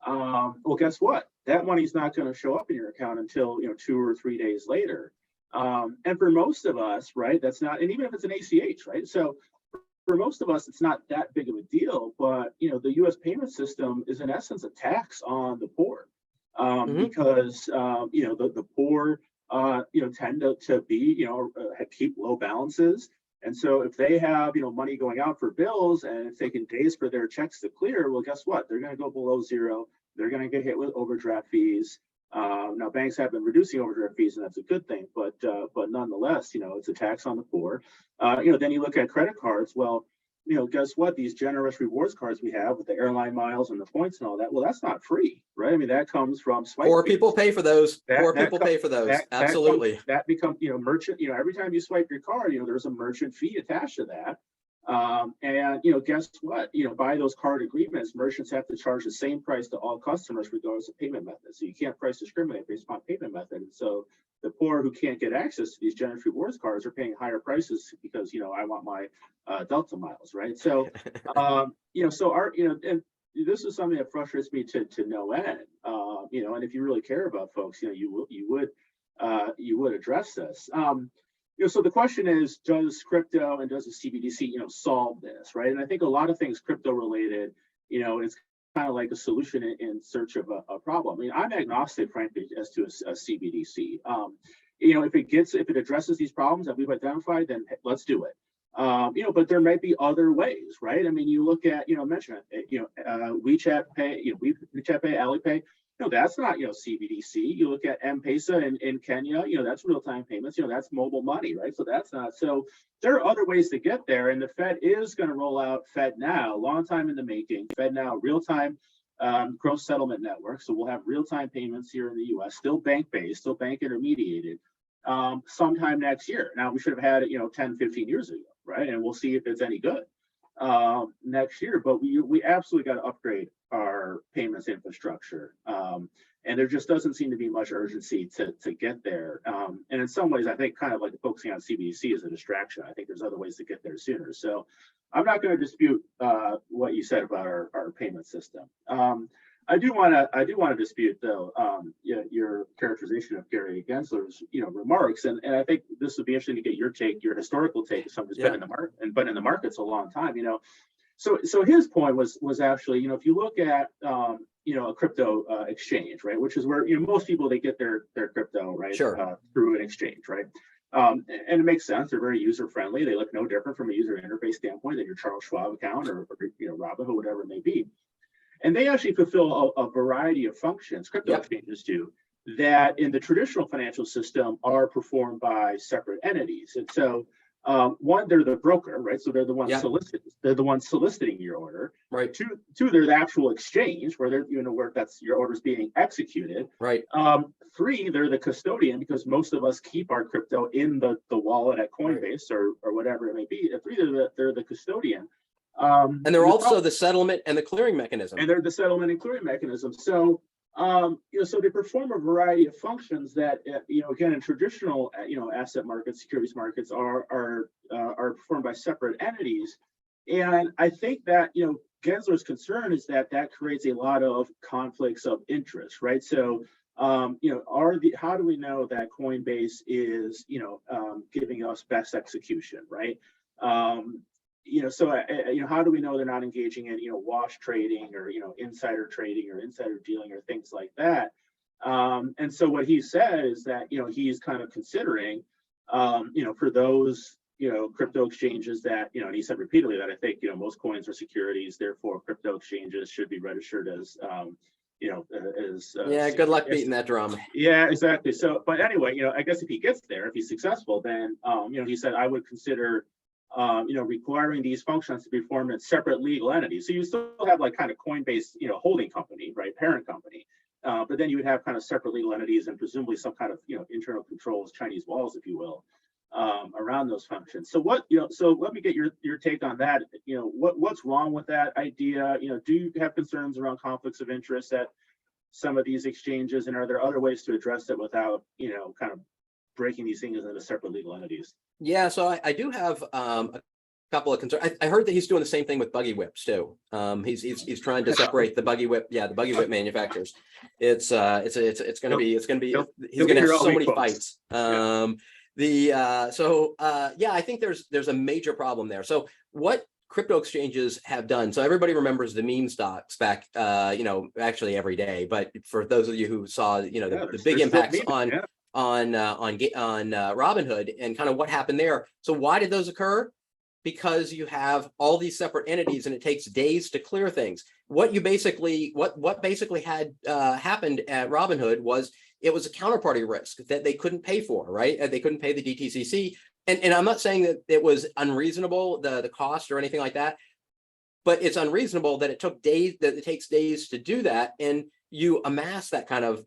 Speaker 2: Well, guess what? That money's not going to show up in your account until, 2 or 3 days later. And for most of us, right, that's not, and even if it's an ACH, right? So for most of us, it's not that big of a deal, but, the U.S. payment system is in essence a tax on the poor because, the poor, tend to be, keep low balances. And so if they have, money going out for bills and it's taking days for their checks to clear, well, guess what? They're going to go below zero. They're going to get hit with overdraft fees. Now, banks have been reducing overdraft fees, and that's a good thing. But nonetheless, it's a tax on the poor. Then you look at credit cards. Well, guess what? These generous rewards cards we have with the airline miles and the points and all that. Well, that's not free, right? I mean, that comes from swipe.
Speaker 1: Poor people pay for those. Poor people pay for those. Absolutely.
Speaker 2: That becomes, merchant. Every time you swipe your card, there's a merchant fee attached to that. And guess what? By those card agreements, merchants have to charge the same price to all customers regardless of payment method. So you can't price discriminate based upon payment method. And so the poor who can't get access to these generous rewards cards are paying higher prices because I want my Delta miles, right? So so our and this is something that frustrates me to no end. And if you really care about folks, you would address this. So the question is, does crypto and does the CBDC, solve this, right? And I think a lot of things crypto related, it's kind of like a solution in search of a problem. I mean, I'm agnostic, frankly, as to a CBDC. If it addresses these problems that we've identified, then let's do it. But there might be other ways, right? I mean, you look at, mention it, WeChat Pay, WeChat Pay, Alipay. That's not, CBDC. You look at M-Pesa in Kenya, that's real-time payments, that's mobile money, right? So that's not, so there are other ways to get there. And the Fed is going to roll out FedNow, long time in the making, FedNow, real-time gross settlement network. So we'll have real-time payments here in the US, still bank-based, still bank intermediated, sometime next year. Now, we should have had it, 10, 15 years ago, right? And we'll see if it's any good next year, but we absolutely got to upgrade our payments infrastructure. And there just doesn't seem to be much urgency to get there. And in some ways, I think kind of like focusing on CBDC is a distraction. I think there's other ways to get there sooner. So I'm not going to dispute what you said about our payment system. I do want to dispute though your characterization of Gary Gensler's remarks, and I think this would be interesting to get your take, your historical take, as someone who's been in the market and been in the markets a long time. So his point was actually, if you look at a crypto exchange, right, which is where most people, they get their crypto, right,
Speaker 1: Sure.
Speaker 2: Through an exchange, right. And it makes sense. They're very user friendly. They look no different from a user interface standpoint than your Charles Schwab account or Robinhood, whatever it may be. And they actually fulfill a variety of functions, crypto exchanges do, that in the traditional financial system are performed by separate entities. And so one, they're the broker, right? So they're the ones soliciting your order.
Speaker 1: Right.
Speaker 2: Two, they're the actual exchange where they're where that's your orders being executed.
Speaker 1: Right.
Speaker 2: Three, they're the custodian, because most of us keep our crypto in the wallet at Coinbase or whatever it may be. And three, they're the custodian.
Speaker 1: And they're also the settlement and the clearing mechanism.
Speaker 2: And they're the settlement and clearing mechanism. So, so they perform a variety of functions that, again, in traditional, asset markets, securities markets are performed by separate entities. And I think that, Gensler's concern is that creates a lot of conflicts of interest, right? So, how do we know that Coinbase is, giving us best execution, right? So how do we know they're not engaging in wash trading or insider trading or insider dealing or things like that? And so what he said is that he's kind of considering for those crypto exchanges that and he said repeatedly that I think most coins are securities, therefore crypto exchanges should be registered as
Speaker 1: good luck beating that drum.
Speaker 2: Yeah, exactly. So, but anyway, I guess if he gets there, if he's successful, then he said I would consider requiring these functions to be performed in separate legal entities. So you still have like kind of Coinbase, holding company, right, parent company, but then you would have kind of separate legal entities and presumably some kind of internal controls, Chinese walls, if you will, around those functions. So so let me get your take on that. What's wrong with that idea? Do you have concerns around conflicts of interest at some of these exchanges, and are there other ways to address it without kind of breaking these things into separate legal entities?
Speaker 1: Yeah, so I do have a couple of concerns. I heard that he's doing the same thing with buggy whips too. He's trying to separate the buggy whip, the buggy whip manufacturers. It's going to be he's going to have so many fights. I think there's a major problem there. So what crypto exchanges have done, so everybody remembers the meme stocks back actually every day, but for those of you who saw the big impacts on Robinhood and kind of what happened there. So why did those occur? Because you have all these separate entities and it takes days to clear things. What basically had happened at Robinhood was it was a counterparty risk that they couldn't pay for, right? They couldn't pay the DTCC. And I'm not saying that it was unreasonable, the cost or anything like that, but it's unreasonable that it takes days to do that. And you amass that kind of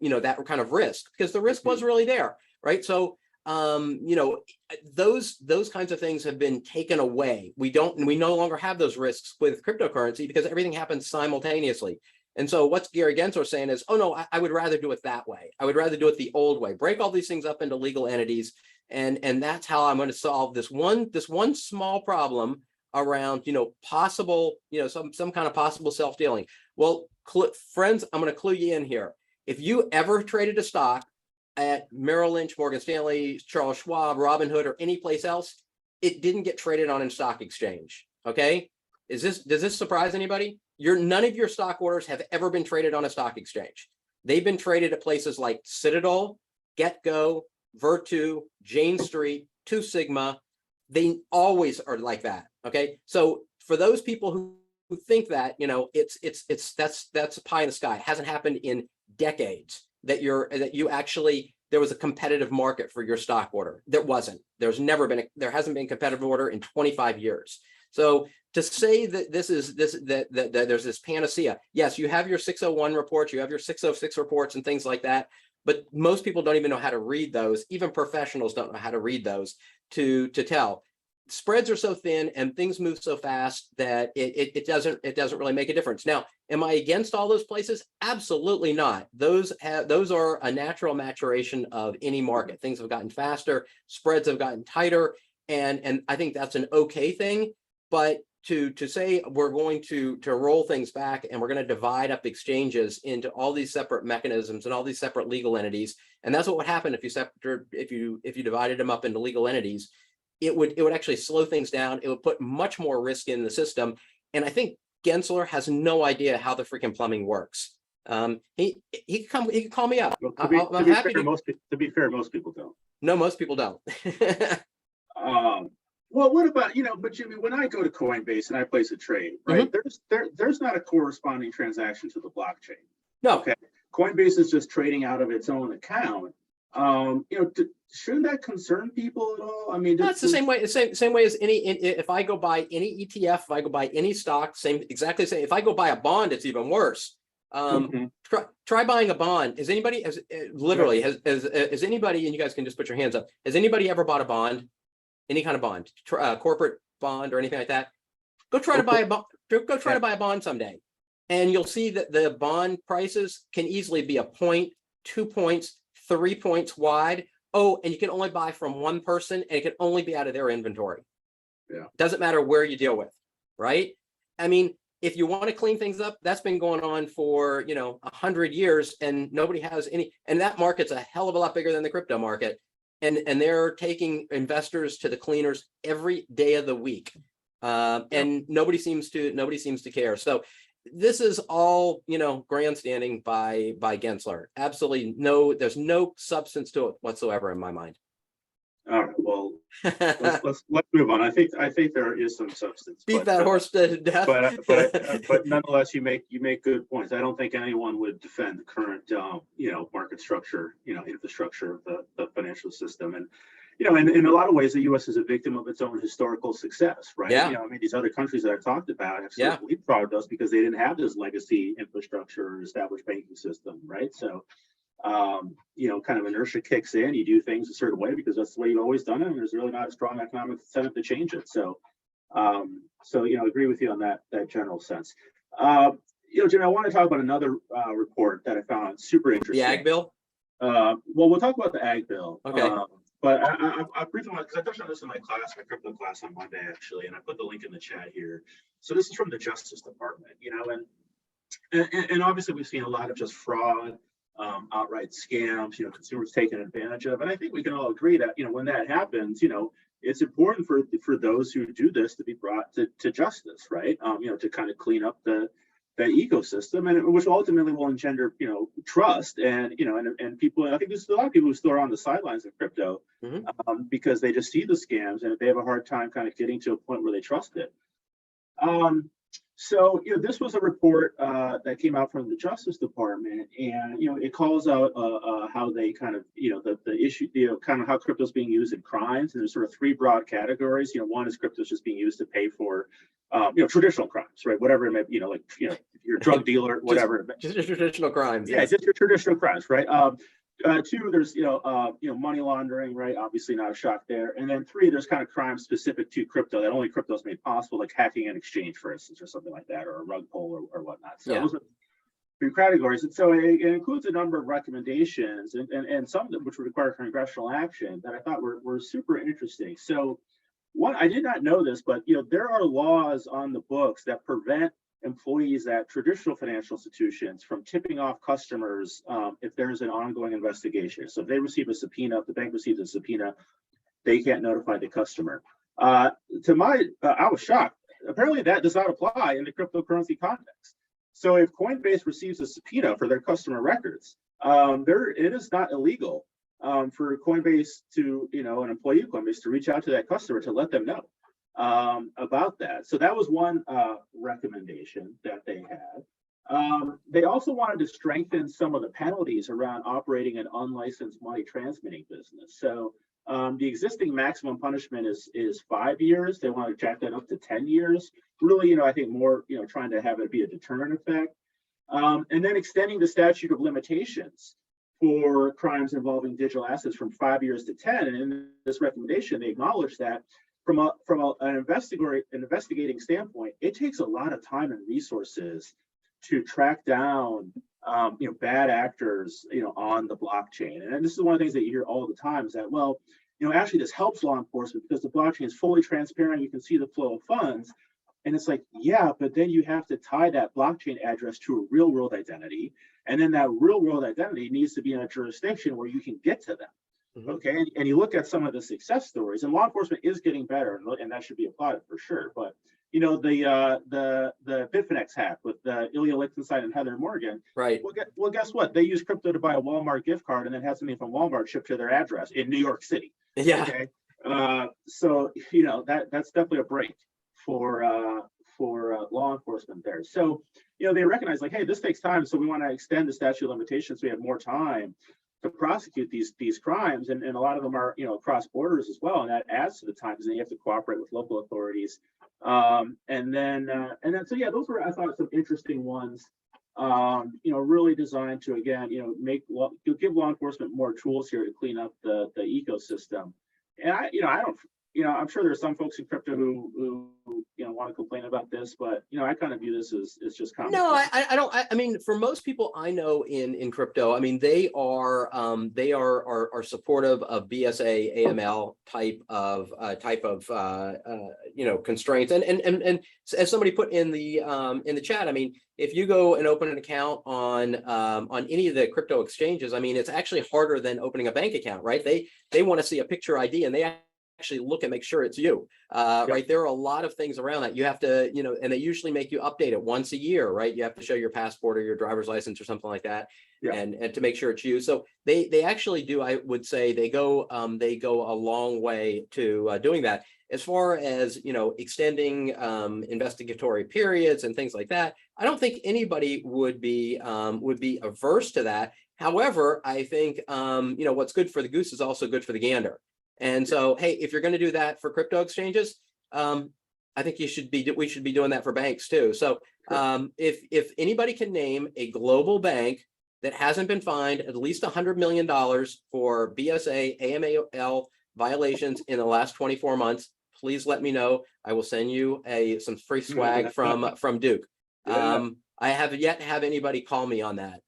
Speaker 1: risk because the risk was really there, right? So, those kinds of things have been taken away. We no longer have those risks with cryptocurrency because everything happens simultaneously. And so what's Gary Gensler saying is, oh no, I would rather do it that way. I would rather do it the old way, break all these things up into legal entities. And that's how I'm going to solve this one small problem around, possible, some kind of possible self-dealing. Well, friends, I'm going to clue you in here. If you ever traded a stock at Merrill Lynch, Morgan Stanley, Charles Schwab, Robinhood, or any place else, it didn't get traded on a stock exchange. Okay. Does this surprise anybody? none of your stock orders have ever been traded on a stock exchange. They've been traded at places like Citadel, GetGo, Virtu, Jane Street, Two Sigma. They always are like that. Okay, so for those people who think that, you know, that's pie in the sky. It hasn't happened in decades that there was a competitive market for your stock order. There wasn't. There hasn't been a competitive order in 25 years. So to say that that there's this panacea, yes, you have your 601 reports, you have your 606 reports and things like that, but most people don't even know how to read those. Even professionals don't know how to read those to tell. Spreads are so thin and things move so fast that it doesn't really make a difference. Now, am I against all those places? Absolutely not. Those are a natural maturation of any market. Things have gotten faster, spreads have gotten tighter, and I think that's an okay thing. But to say we're going to roll things back and we're going to divide up exchanges into all these separate mechanisms and all these separate legal entities, and that's what would happen if you divided them up into legal entities. It would actually slow things down. It would put much more risk in the system. And I think Gensler has no idea how the freaking plumbing works. He can call me up.
Speaker 2: Well,
Speaker 1: I'm happy
Speaker 2: to be fair, most people don't.
Speaker 1: No, most people don't.
Speaker 2: Well, what about, but Jimmie, when I go to Coinbase and I place a trade, right, there's not a corresponding transaction to the blockchain.
Speaker 1: No.
Speaker 2: Okay. Coinbase is just trading out of its own account. Shouldn't that concern people at all? I mean,
Speaker 1: that's the same way as if I go buy any ETF, if I go buy any stock, exactly the same. If I go buy a bond, it's even worse. Try buying a bond. Has anybody, anybody, and you guys can just put your hands up, has anybody ever bought a bond? Any kind of bond, corporate bond or anything like that? Go try to buy a bond. Go try to buy a bond someday, and you'll see that the bond prices can easily be a point, 2 points, 3 points wide. Oh, and you can only buy from one person, and it can only be out of their inventory.
Speaker 2: Yeah,
Speaker 1: doesn't matter where you deal with, right? I mean, if you want to clean things up, that's been going on for 100 years, and nobody has any. And that market's a hell of a lot bigger than the crypto market. And they're taking investors to the cleaners every day of the week, and nobody seems to care. So this is all grandstanding by Gensler. Absolutely there's no substance to it whatsoever in my mind.
Speaker 2: All right, well, let's move on. I think there is some substance.
Speaker 1: Beat that horse to death.
Speaker 2: But nonetheless, you make good points. I don't think anyone would defend the current market structure, infrastructure of the financial system, and in a lot of ways, the U.S. is a victim of its own historical success, right?
Speaker 1: Yeah.
Speaker 2: I mean, these other countries that I've talked about have sort of leapfrogged us because they didn't have this legacy infrastructure or established banking system, right? So. Kind of inertia kicks in, you do things a certain way because that's the way you've always done it, and there's really not a strong economic incentive to change it. So, agree with you on that general sense. Jimmie, I want to talk about another report that I found super interesting.
Speaker 1: The Ag Bill?
Speaker 2: Well, we'll talk about the Ag Bill.
Speaker 1: Okay.
Speaker 2: But I briefly want, because I touched on this in my crypto class on Monday, actually, and I put the link in the chat here. So this is from the Justice Department, and obviously we've seen a lot of just fraud, outright scams, consumers taken advantage of. And I think we can all agree that, when that happens, it's important for those who do this to be brought to justice, right? To kind of clean up the ecosystem, and which ultimately will engender, trust and people. I think there's a lot of people who still are on the sidelines of crypto because they just see the scams and they have a hard time kind of getting to a point where they trust it. So, this was a report that came out from the Justice Department, and, it calls out how they kind of, the issue, kind of how crypto is being used in crimes. And there's sort of three broad categories. One is crypto is just being used to pay for, traditional crimes, right? Whatever it may be, if you're a drug dealer, whatever.
Speaker 1: Just traditional crimes.
Speaker 2: Yeah, just your traditional crimes, right? Two, there's money laundering, right? Obviously not a shock there. And then three, there's kind of crimes specific to crypto that only crypto is made possible, like hacking an exchange, for instance, or something like that, or a rug pull or whatnot. So those are three categories. And so it includes a number of recommendations and some of them which would require congressional action that I thought were super interesting. So one, I did not know this, but there are laws on the books that prevent employees at traditional financial institutions from tipping off customers if there's an ongoing investigation. So if they receive a subpoena, if the bank receives a subpoena, they can't notify the customer. I was shocked. apparently that does not apply in the cryptocurrency context. So if Coinbase receives a subpoena for their customer records, it is not illegal for Coinbase to, an employee of Coinbase to reach out to that customer to let them know about that. So that was one recommendation that they had. They also wanted to strengthen some of the penalties around operating an unlicensed money transmitting business. So the existing maximum punishment is 5 years. They want to jack that up to 10 years. Really, I think more, trying to have it be a deterrent effect. And then extending the statute of limitations for crimes involving digital assets from 5 years to 10. And in this recommendation, they acknowledge that from an investigating standpoint, it takes a lot of time and resources to track down bad actors on the blockchain. And this is one of the things that you hear all the time is that, well, actually this helps law enforcement because the blockchain is fully transparent. You can see the flow of funds. And it's like, yeah, but then you have to tie that blockchain address to a real world identity. And then that real world identity needs to be in a jurisdiction where you can get to them. Mm-hmm. Okay. And you look at some of the success stories, and law enforcement is getting better, and that should be applauded for sure. But the Bitfinex hack with Ilya Lichtenstein and Heather Morgan.
Speaker 1: Right.
Speaker 2: Well, guess what? They used crypto to buy a Walmart gift card and then had something from Walmart shipped to their address in New York City.
Speaker 1: Yeah.
Speaker 2: Okay. So that's definitely a break for law enforcement there. So they recognize like, hey, this takes time, so we want to extend the statute of limitations so we have more time to prosecute these crimes, and a lot of them are across borders as well, and that adds to the time because then you have to cooperate with local authorities. And then so yeah, those were, I thought, some interesting ones. Really designed to again give law enforcement more tools here to clean up the ecosystem. And I'm sure there's some folks in crypto who want to complain about this, but I kind of view this as just common.
Speaker 1: No, I don't. I mean, for most people I know in crypto, I mean, they are supportive of BSA AML type of constraints. And as somebody put in the chat, I mean, if you go and open an account on any of the crypto exchanges, I mean, it's actually harder than opening a bank account, right? They want to see a picture ID, and they actually look and make sure it's you, right? There are a lot of things around that you have to, and they usually make you update it once a year, right? You have to show your passport or your driver's license or something like that, and to make sure it's you. So they actually do, I would say, they go a long way to doing that. As far as extending investigatory periods and things like that, I don't think anybody would be averse to that. However, I think what's good for the goose is also good for the gander. And so, hey, if you're going to do that for crypto exchanges, I think we should be doing that for banks too. So if anybody can name a global bank that hasn't been fined at least $100 million for BSA, AML violations in the last 24 months, please let me know. I will send you some free swag from Duke. I haven't yet have anybody call me on that.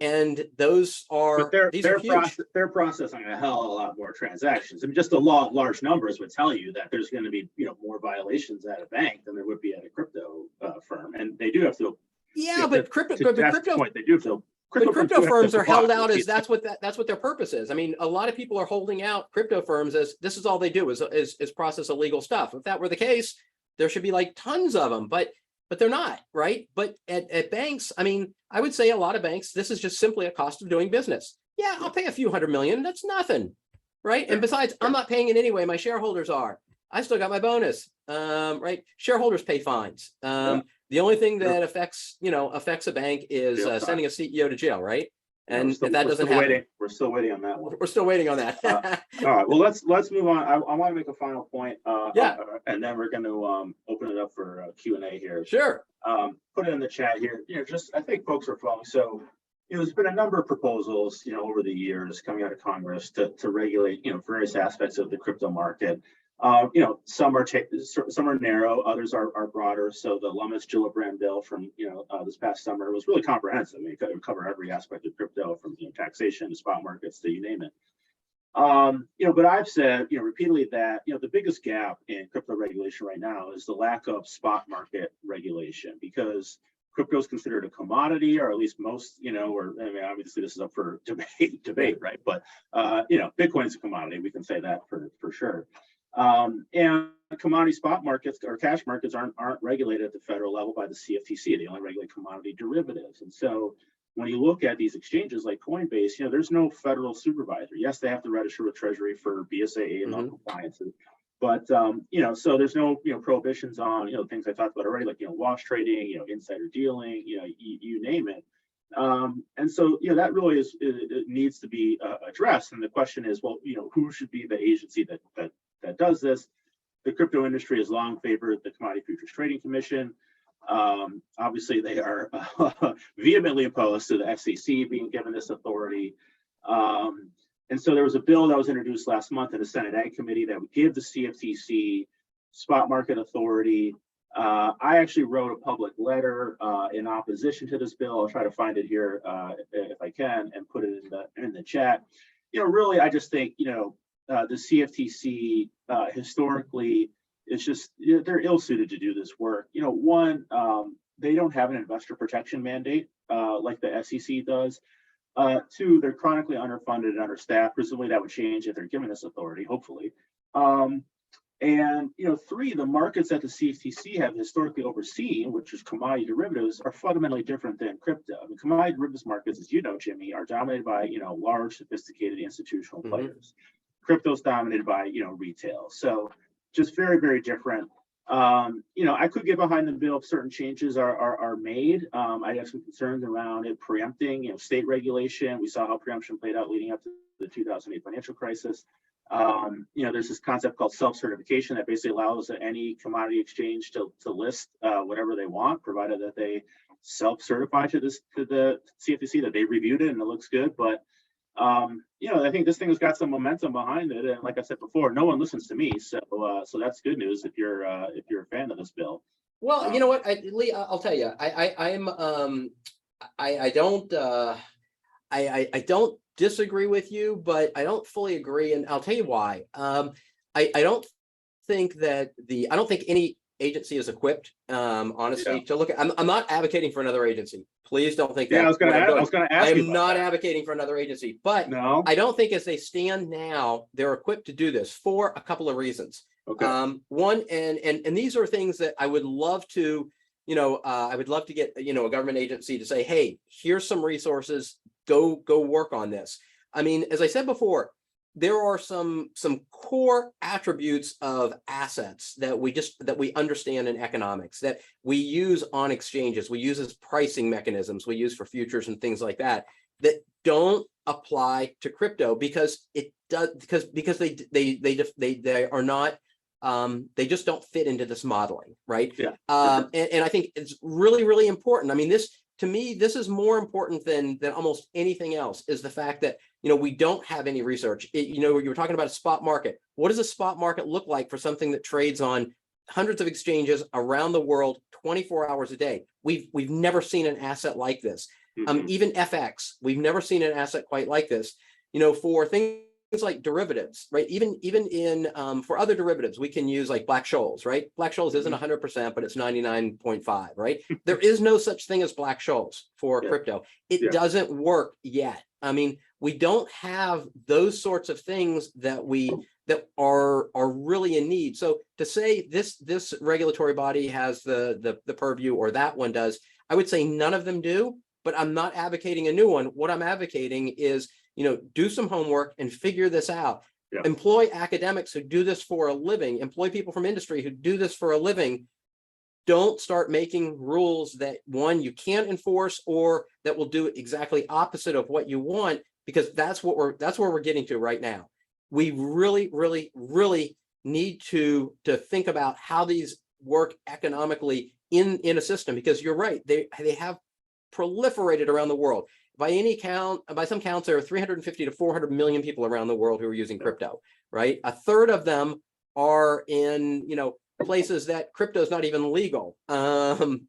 Speaker 1: And those are, they're processing a hell of a lot more transactions. I mean, just the law of large numbers would tell you that there's going to be, more violations at a bank than there would be at a crypto firm. And they do have to. Yeah, but crypto firms are held out as that's what their purpose is. I mean, a lot of people are holding out crypto firms as this is all they do is process illegal stuff. If that were the case, there should be like tons of them, but they're not, right? But at banks, I mean, I would say a lot of banks, this is just simply a cost of doing business. Yeah, I'll pay a few $100 million. That's nothing, right? And besides, I'm not paying it anyway. My shareholders are. I still got my bonus, right? Shareholders pay fines. The only thing that affects a bank is sending a CEO to jail, right? And if that doesn't happen,
Speaker 2: we're still waiting on that one.
Speaker 1: We're still waiting on that.
Speaker 2: All right. Well, let's move on. I want to make a final point. And then we're going to open it up for Q&A here.
Speaker 1: Sure.
Speaker 2: Put it in the chat here. I think folks are following. So, there's been a number of proposals, over the years coming out of Congress to regulate, various aspects of the crypto market. Some are narrow, others are broader. So the Lummis-Gillibrand bill from this past summer was really comprehensive. I mean, it would cover every aspect of crypto, from taxation to spot markets to you name it. But I've said repeatedly that the biggest gap in crypto regulation right now is the lack of spot market regulation, because crypto is considered a commodity, or at least most, or I mean, obviously this is up for debate, right? But Bitcoin is a commodity. We can say that for sure. And commodity spot markets or cash markets aren't regulated at the federal level by the CFTC. They only regulate commodity derivatives. And so when you look at these exchanges like Coinbase, there's no federal supervisor. Yes, they have to register with Treasury for BSA and compliance, but so there's no prohibitions on things I talked about already, like wash trading, insider dealing, you name it. And so that really it needs to be addressed. And the question is, well, who should be the agency that does this? The crypto industry has long favored the Commodity Futures Trading Commission. Obviously, they are vehemently opposed to the SEC being given this authority. And so there was a bill that was introduced last month in the Senate Ag Committee that would give the CFTC spot market authority. I actually wrote a public letter in opposition to this bill. I'll try to find it here if I can and put it in the chat. Really, I just think the CFTC historically, it's just they're ill-suited to do this work. One, they don't have an investor protection mandate like the SEC does. Two, they're chronically underfunded and understaffed. Presumably that would change if they're given this authority, hopefully. And three, the markets that the CFTC have historically overseen, which is commodity derivatives, are fundamentally different than crypto. I mean, commodity derivatives markets, as you know, Jimmie, are dominated by large, sophisticated institutional players. Crypto's dominated by retail. So just very, very different. I could get behind the bill if certain changes are made. I have some concerns around it preempting state regulation. We saw how preemption played out leading up to the 2008 financial crisis. There's this concept called self-certification that basically allows any commodity exchange to list whatever they want, provided that they self-certify to the CFTC that they reviewed it and it looks good. But I think this thing has got some momentum behind it, and like I said before, no one listens to me, so that's good news if you're a fan of this bill.
Speaker 1: Well, you know what, Lee, I'll tell you, I don't disagree with you, but I don't fully agree, and I'll tell you why. I don't think any agency is equipped, honestly, to look at. I'm not advocating for another agency. Please don't think that.
Speaker 2: Yeah, I was going to ask.
Speaker 1: I'm not advocating for another agency, but no. I don't think as they stand now, they're equipped to do this for a couple of reasons. Okay. One, and these are things that I would love to, I would love to get, a government agency to say, hey, here's some resources, go work on this. I mean, as I said before, there are some core attributes of assets that we understand in economics, that we use on exchanges, we use as pricing mechanisms, we use for futures and things like that don't apply to crypto because it does because they are not they just don't fit into this modeling, right? Yeah. And I think it's really, really important. I mean, to me, this is more important than almost anything else, is the fact that, we don't have any research. You were talking about a spot market. What does a spot market look like for something that trades on hundreds of exchanges around the world, 24 hours a day? We've never seen an asset like this. Even FX, we've never seen an asset quite like this. For things like derivatives, right? Even in for other derivatives, we can use like Black-Scholes, right? Black-Scholes isn't 100%, but it's 99.5, right? There is no such thing as Black-Scholes for crypto. It doesn't work yet. I mean, we don't have those sorts of things that are really in need. So to say this regulatory body has the purview, or that one does, I would say none of them do. But I'm not advocating a new one. What I'm advocating is, do some homework and figure this out. Yeah. Employ academics who do this for a living. Employ people from industry who do this for a living. Don't start making rules that, one, you can't enforce, or that will do exactly opposite of what you want, because that's where we're getting to right now. We really, really, really need to think about how these work economically in a system, because you're right, they have proliferated around the world. By some counts, there are 350 to 400 million people around the world who are using crypto, right? A third of them are in, places that crypto is not even legal, and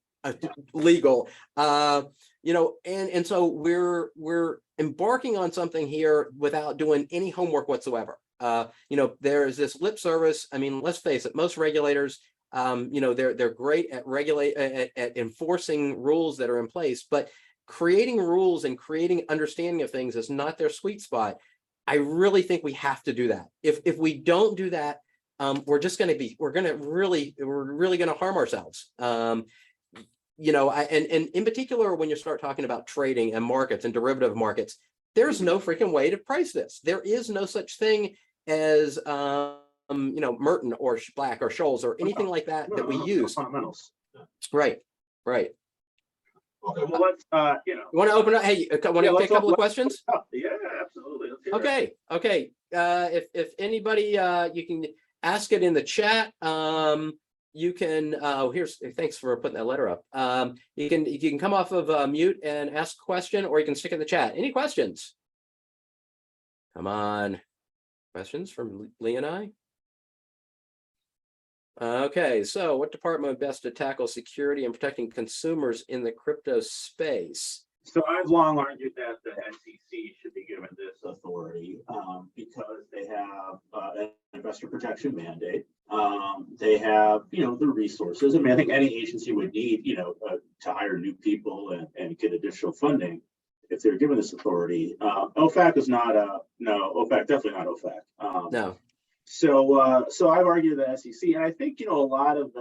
Speaker 1: so we're embarking on something here without doing any homework whatsoever. There's this lip service. I mean, let's face it, most regulators, they're great at enforcing rules that are in place, but creating rules and creating understanding of things is not their sweet spot. I really think we have to do that. If we don't do that, we're really going to harm ourselves. You know, and in particular, when you start talking about trading and markets and derivative markets, there's no freaking way to price this. There is no such thing as, you know, Merton or Black or Scholes or anything like that that we use.
Speaker 2: Fundamentals.
Speaker 1: Right, right.
Speaker 2: Okay, well, let's, you know.
Speaker 1: You want to open up? Hey, want to take a couple of questions?
Speaker 2: Yeah, absolutely.
Speaker 1: Okay. If anybody, you can ask it in the chat. You can, thanks for putting that letter up. You can come off of mute and ask a question, or you can stick in the chat. Any questions? Come on. Questions from Lee and I? Okay, so what department would best to tackle security and protecting consumers in the crypto space?
Speaker 2: So I've long argued that the SEC should be given this authority because they have an investor protection mandate. They have, you know, the resources. I mean, I think any agency would need, you know, to hire new people and get additional funding if they're given this authority. OFAC is not OFAC, definitely not OFAC.
Speaker 1: No.
Speaker 2: So I've argued the SEC, and I think, you know, a lot of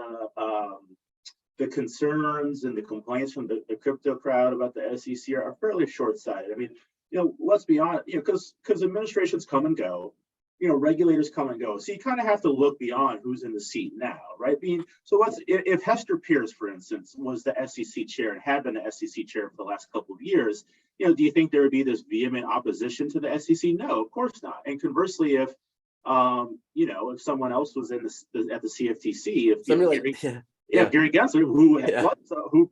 Speaker 2: the concerns and the complaints from the crypto crowd about the SEC are fairly short-sighted. I mean, you know, let's be honest, you know, because administrations come and go, you know, regulators come and go. So you kind of have to look beyond who's in the seat now, right? If Hester Pierce, for instance, was the SEC chair and had been the SEC chair for the last couple of years, you know, do you think there would be this vehement opposition to the SEC? No, of course not. And conversely, if you know, if someone else was at the CFTC, if Gary Gensler, who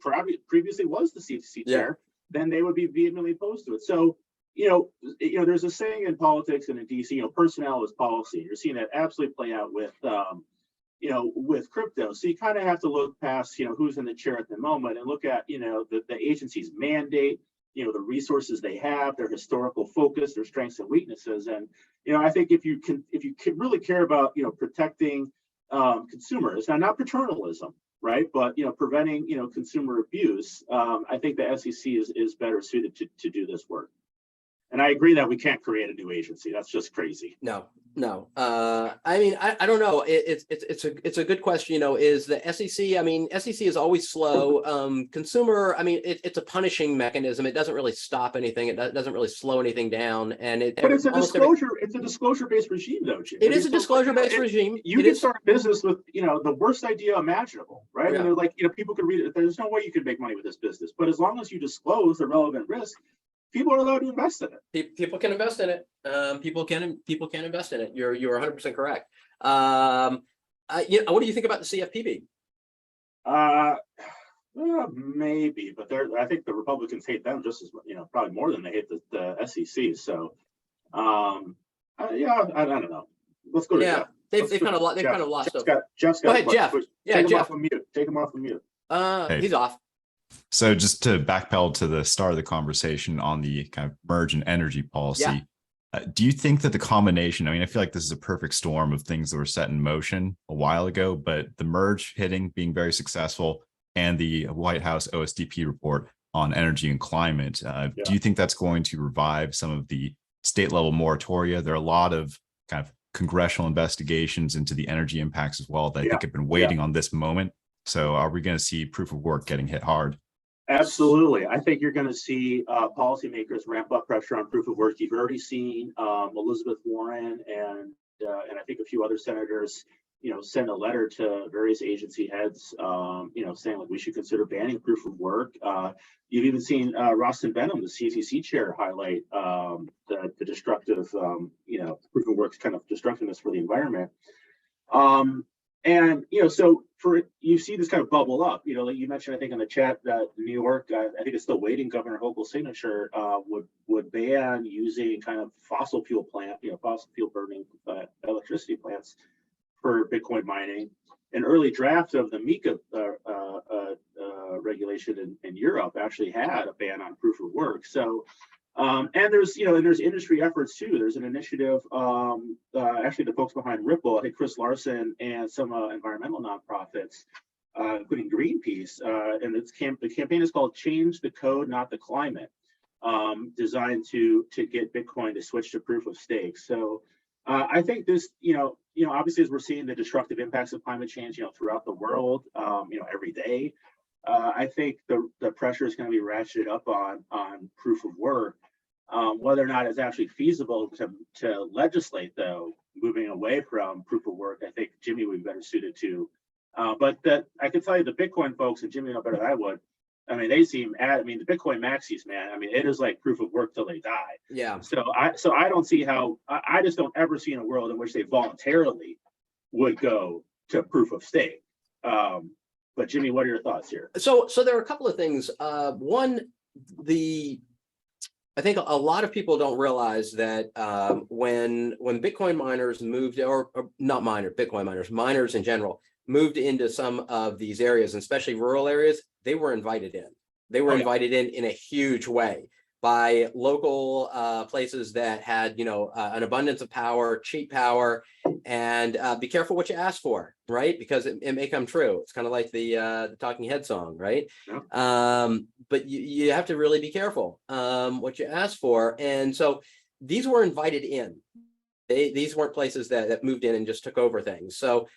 Speaker 2: previously was the CFTC chair, then they would be vehemently opposed to it. So, you know, there's a saying in politics and in DC, you know, personnel is policy. You're seeing that absolutely play out with, you know, with crypto. So you kind of have to look past, you know, who's in the chair at the moment and look at, you know, the agency's mandate, you know, the resources they have, their historical focus, their strengths and weaknesses. And, you know, I think if you can really care about, you know, protecting consumers, now not paternalism, right, but, you know, preventing, you know, consumer abuse, I think the SEC is better suited to do this work. And I agree that we can't create a new agency. That's just crazy.
Speaker 1: No. I mean, I don't know. It's a good question. You know, is the SEC? I mean, SEC is always slow. Consumer. I mean, it's a punishing mechanism. It doesn't really stop anything. It doesn't really slow anything down. And
Speaker 2: but it's a disclosure. It's a disclosure-based regime, though, Jim.
Speaker 1: It is a disclosure-based regime.
Speaker 2: You can start a business with, you know, the worst idea imaginable, right? Yeah. And like, you know, people could read it. There's no way you could make money with this business. But as long as you disclose the relevant risk, people are allowed to invest in it.
Speaker 1: People can invest in it. People can invest in it. You're 100% correct. You know, what do you think about the CFPB?
Speaker 2: Maybe, but I think the Republicans hate them just as, you know, probably more than they hate the SEC. So, I don't know. Let's go to Jeff.
Speaker 1: They've kind of lost.
Speaker 2: Jeff's got.
Speaker 1: Go ahead, Jeff.
Speaker 2: Yeah, Jeff. Take him off of mute.
Speaker 3: Hey.
Speaker 1: He's off.
Speaker 3: So just to backpedal to the start of the conversation on the kind of merge and energy policy, do you think that the combination, I mean, I feel like this is a perfect storm of things that were set in motion a while ago, but the merge being very successful and the White House OSDP report on energy and climate, do you think that's going to revive some of the state level moratoria? There are a lot of kind of congressional investigations into the energy impacts as well that I think have been waiting on this moment. So are we going to see proof of work getting hit hard?
Speaker 2: Absolutely. I think you're going to see policymakers ramp up pressure on proof of work. You've already seen Elizabeth Warren and I think a few other senators, you know, send a letter to various agency heads, you know, saying like we should consider banning proof of work. You've even seen Rostin Benham, the CFTC chair, highlight the destructive, you know, proof of work's kind of destructiveness for the environment. And, you know, so you see this kind of bubble up, you know, like you mentioned, I think in the chat that New York, I think it's still waiting, Governor Hochul's signature would ban using kind of fossil fuel burning electricity plants for Bitcoin mining. An early draft of the MiCA regulation in Europe actually had a ban on proof of work. So, and there's industry efforts too. There's an initiative, actually the folks behind Ripple, I think Chris Larson and some environmental nonprofits, including Greenpeace, and the campaign is called "Change the Code, Not the Climate," designed to get Bitcoin to switch to proof of stake. So, I think this, obviously as we're seeing the destructive impacts of climate change, throughout the world, every day, I think the pressure is going to be ratcheted up on proof of work. Whether or not it's actually feasible to legislate, though, moving away from proof of work, I think Jimmie would be better suited to. But that I can tell you, the Bitcoin folks, and Jimmie know better than I would. I mean, they seem the Bitcoin maxis, man. I mean, it is like proof of work till they die.
Speaker 1: Yeah.
Speaker 2: So I don't see how. I just don't ever see in a world in which they voluntarily would go to proof of stake. But Jimmie, what are your thoughts here?
Speaker 1: So there are a couple of things. One, I think a lot of people don't realize that when Bitcoin miners moved, or not miners, Bitcoin miners in general, moved into some of these areas, and especially rural areas, they were invited in. They were invited in a huge way by local places that had, an abundance of power, cheap power, and be careful what you ask for, right? Because it may come true. It's kind of like the Talking Head song, right? Yeah. But you have to really be careful what you ask for. And so these were invited in. These weren't places that moved in and just took over things. So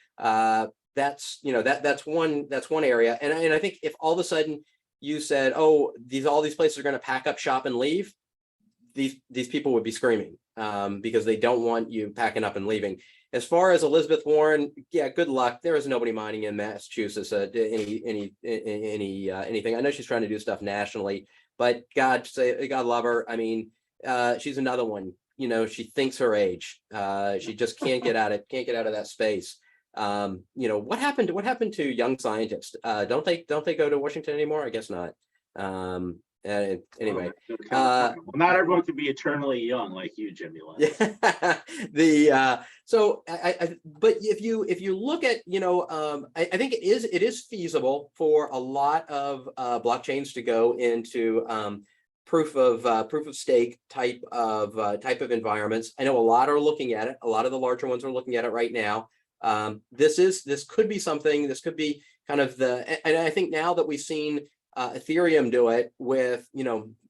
Speaker 1: that's one area. And I think if all of a sudden you said, oh, all these places are going to pack up shop and leave, these people would be screaming because they don't want you packing up and leaving. As far as Elizabeth Warren, yeah, good luck. There is nobody mining in Massachusetts anything. I know she's trying to do stuff nationally, but God love her. I mean, she's another one. She thinks her age. She just can't get out of that space. What happened to young scientists? Don't they go to Washington anymore? I guess not. Anyway,
Speaker 2: well, not everyone can be eternally young like you, Jimmie.
Speaker 1: Yeah. But if you look at, I think it is feasible for a lot of blockchains to go into proof of stake type of environments. I know a lot are looking at it. A lot of the larger ones are looking at it right now. This could be something. This could be kind of and I think now that we've seen Ethereum do it with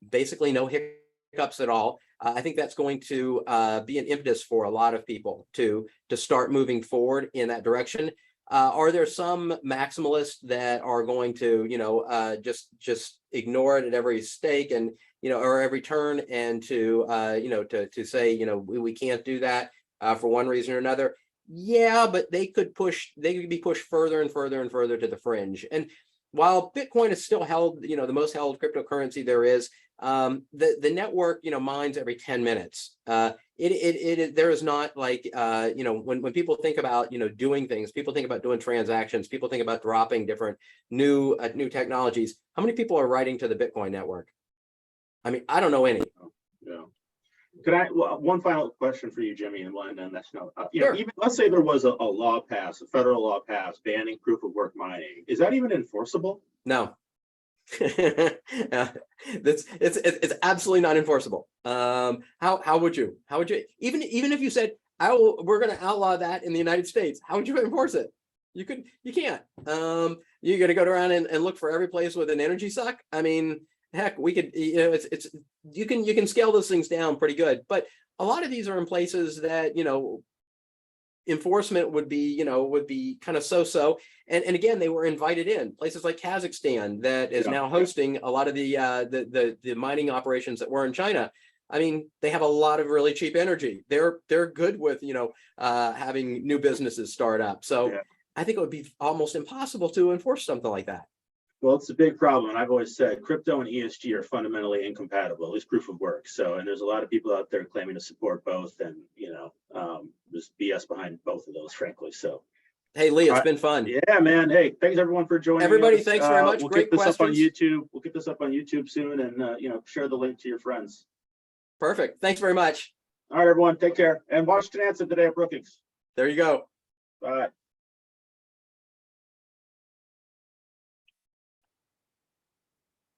Speaker 1: basically no hiccups at all, I think that's going to be an impetus for a lot of people to start moving forward in that direction. Are there some maximalists that are going to just ignore it at every stake and or every turn, and to say we can't do that for one reason or another? Yeah, but they could be pushed further and further and further to the fringe. And while Bitcoin is still held, the most held cryptocurrency there is, the network, mines every 10 minutes. There is not like, when people think about, doing things, people think about doing transactions, people think about dropping different new technologies. How many people are writing to the Bitcoin network? I mean, I don't know any.
Speaker 2: Yeah. Could I, one final question for you, Jimmie, and then that's
Speaker 1: Sure.
Speaker 2: Even let's say there was a law passed, a federal law passed banning proof of work mining. Is that even enforceable?
Speaker 1: No. It's absolutely not enforceable. How would you even if you said we're going to outlaw that in the United States, how would you enforce it? You can't. You got to go around and look for every place with an energy suck. I mean, heck, we could, you can scale those things down pretty good, but a lot of these are in places that, enforcement would be kind of so-so. And again, they were invited in places like Kazakhstan that is now hosting a lot of the mining operations that were in China. I mean, they have a lot of really cheap energy. They're good with, having new businesses start up. So I think it would be almost impossible to enforce something like that.
Speaker 2: Well, it's a big problem. And I've always said crypto and ESG are fundamentally incompatible, at least proof of work. So, and there's a lot of people out there claiming to support both, and, there's BS behind both of those, frankly. So,
Speaker 1: hey, Lee, it's been fun.
Speaker 2: Yeah, man. Hey, thanks everyone for joining
Speaker 1: Everybody,
Speaker 2: us.
Speaker 1: thanks very much.
Speaker 2: We'll
Speaker 1: Great
Speaker 2: get this
Speaker 1: questions.
Speaker 2: up on YouTube. We'll get this up on YouTube soon, and, share the link to your friends.
Speaker 1: Perfect. Thanks very much.
Speaker 2: All right, everyone. Take care. And watch Tenancy today at Brookings.
Speaker 1: There you go.
Speaker 2: Bye.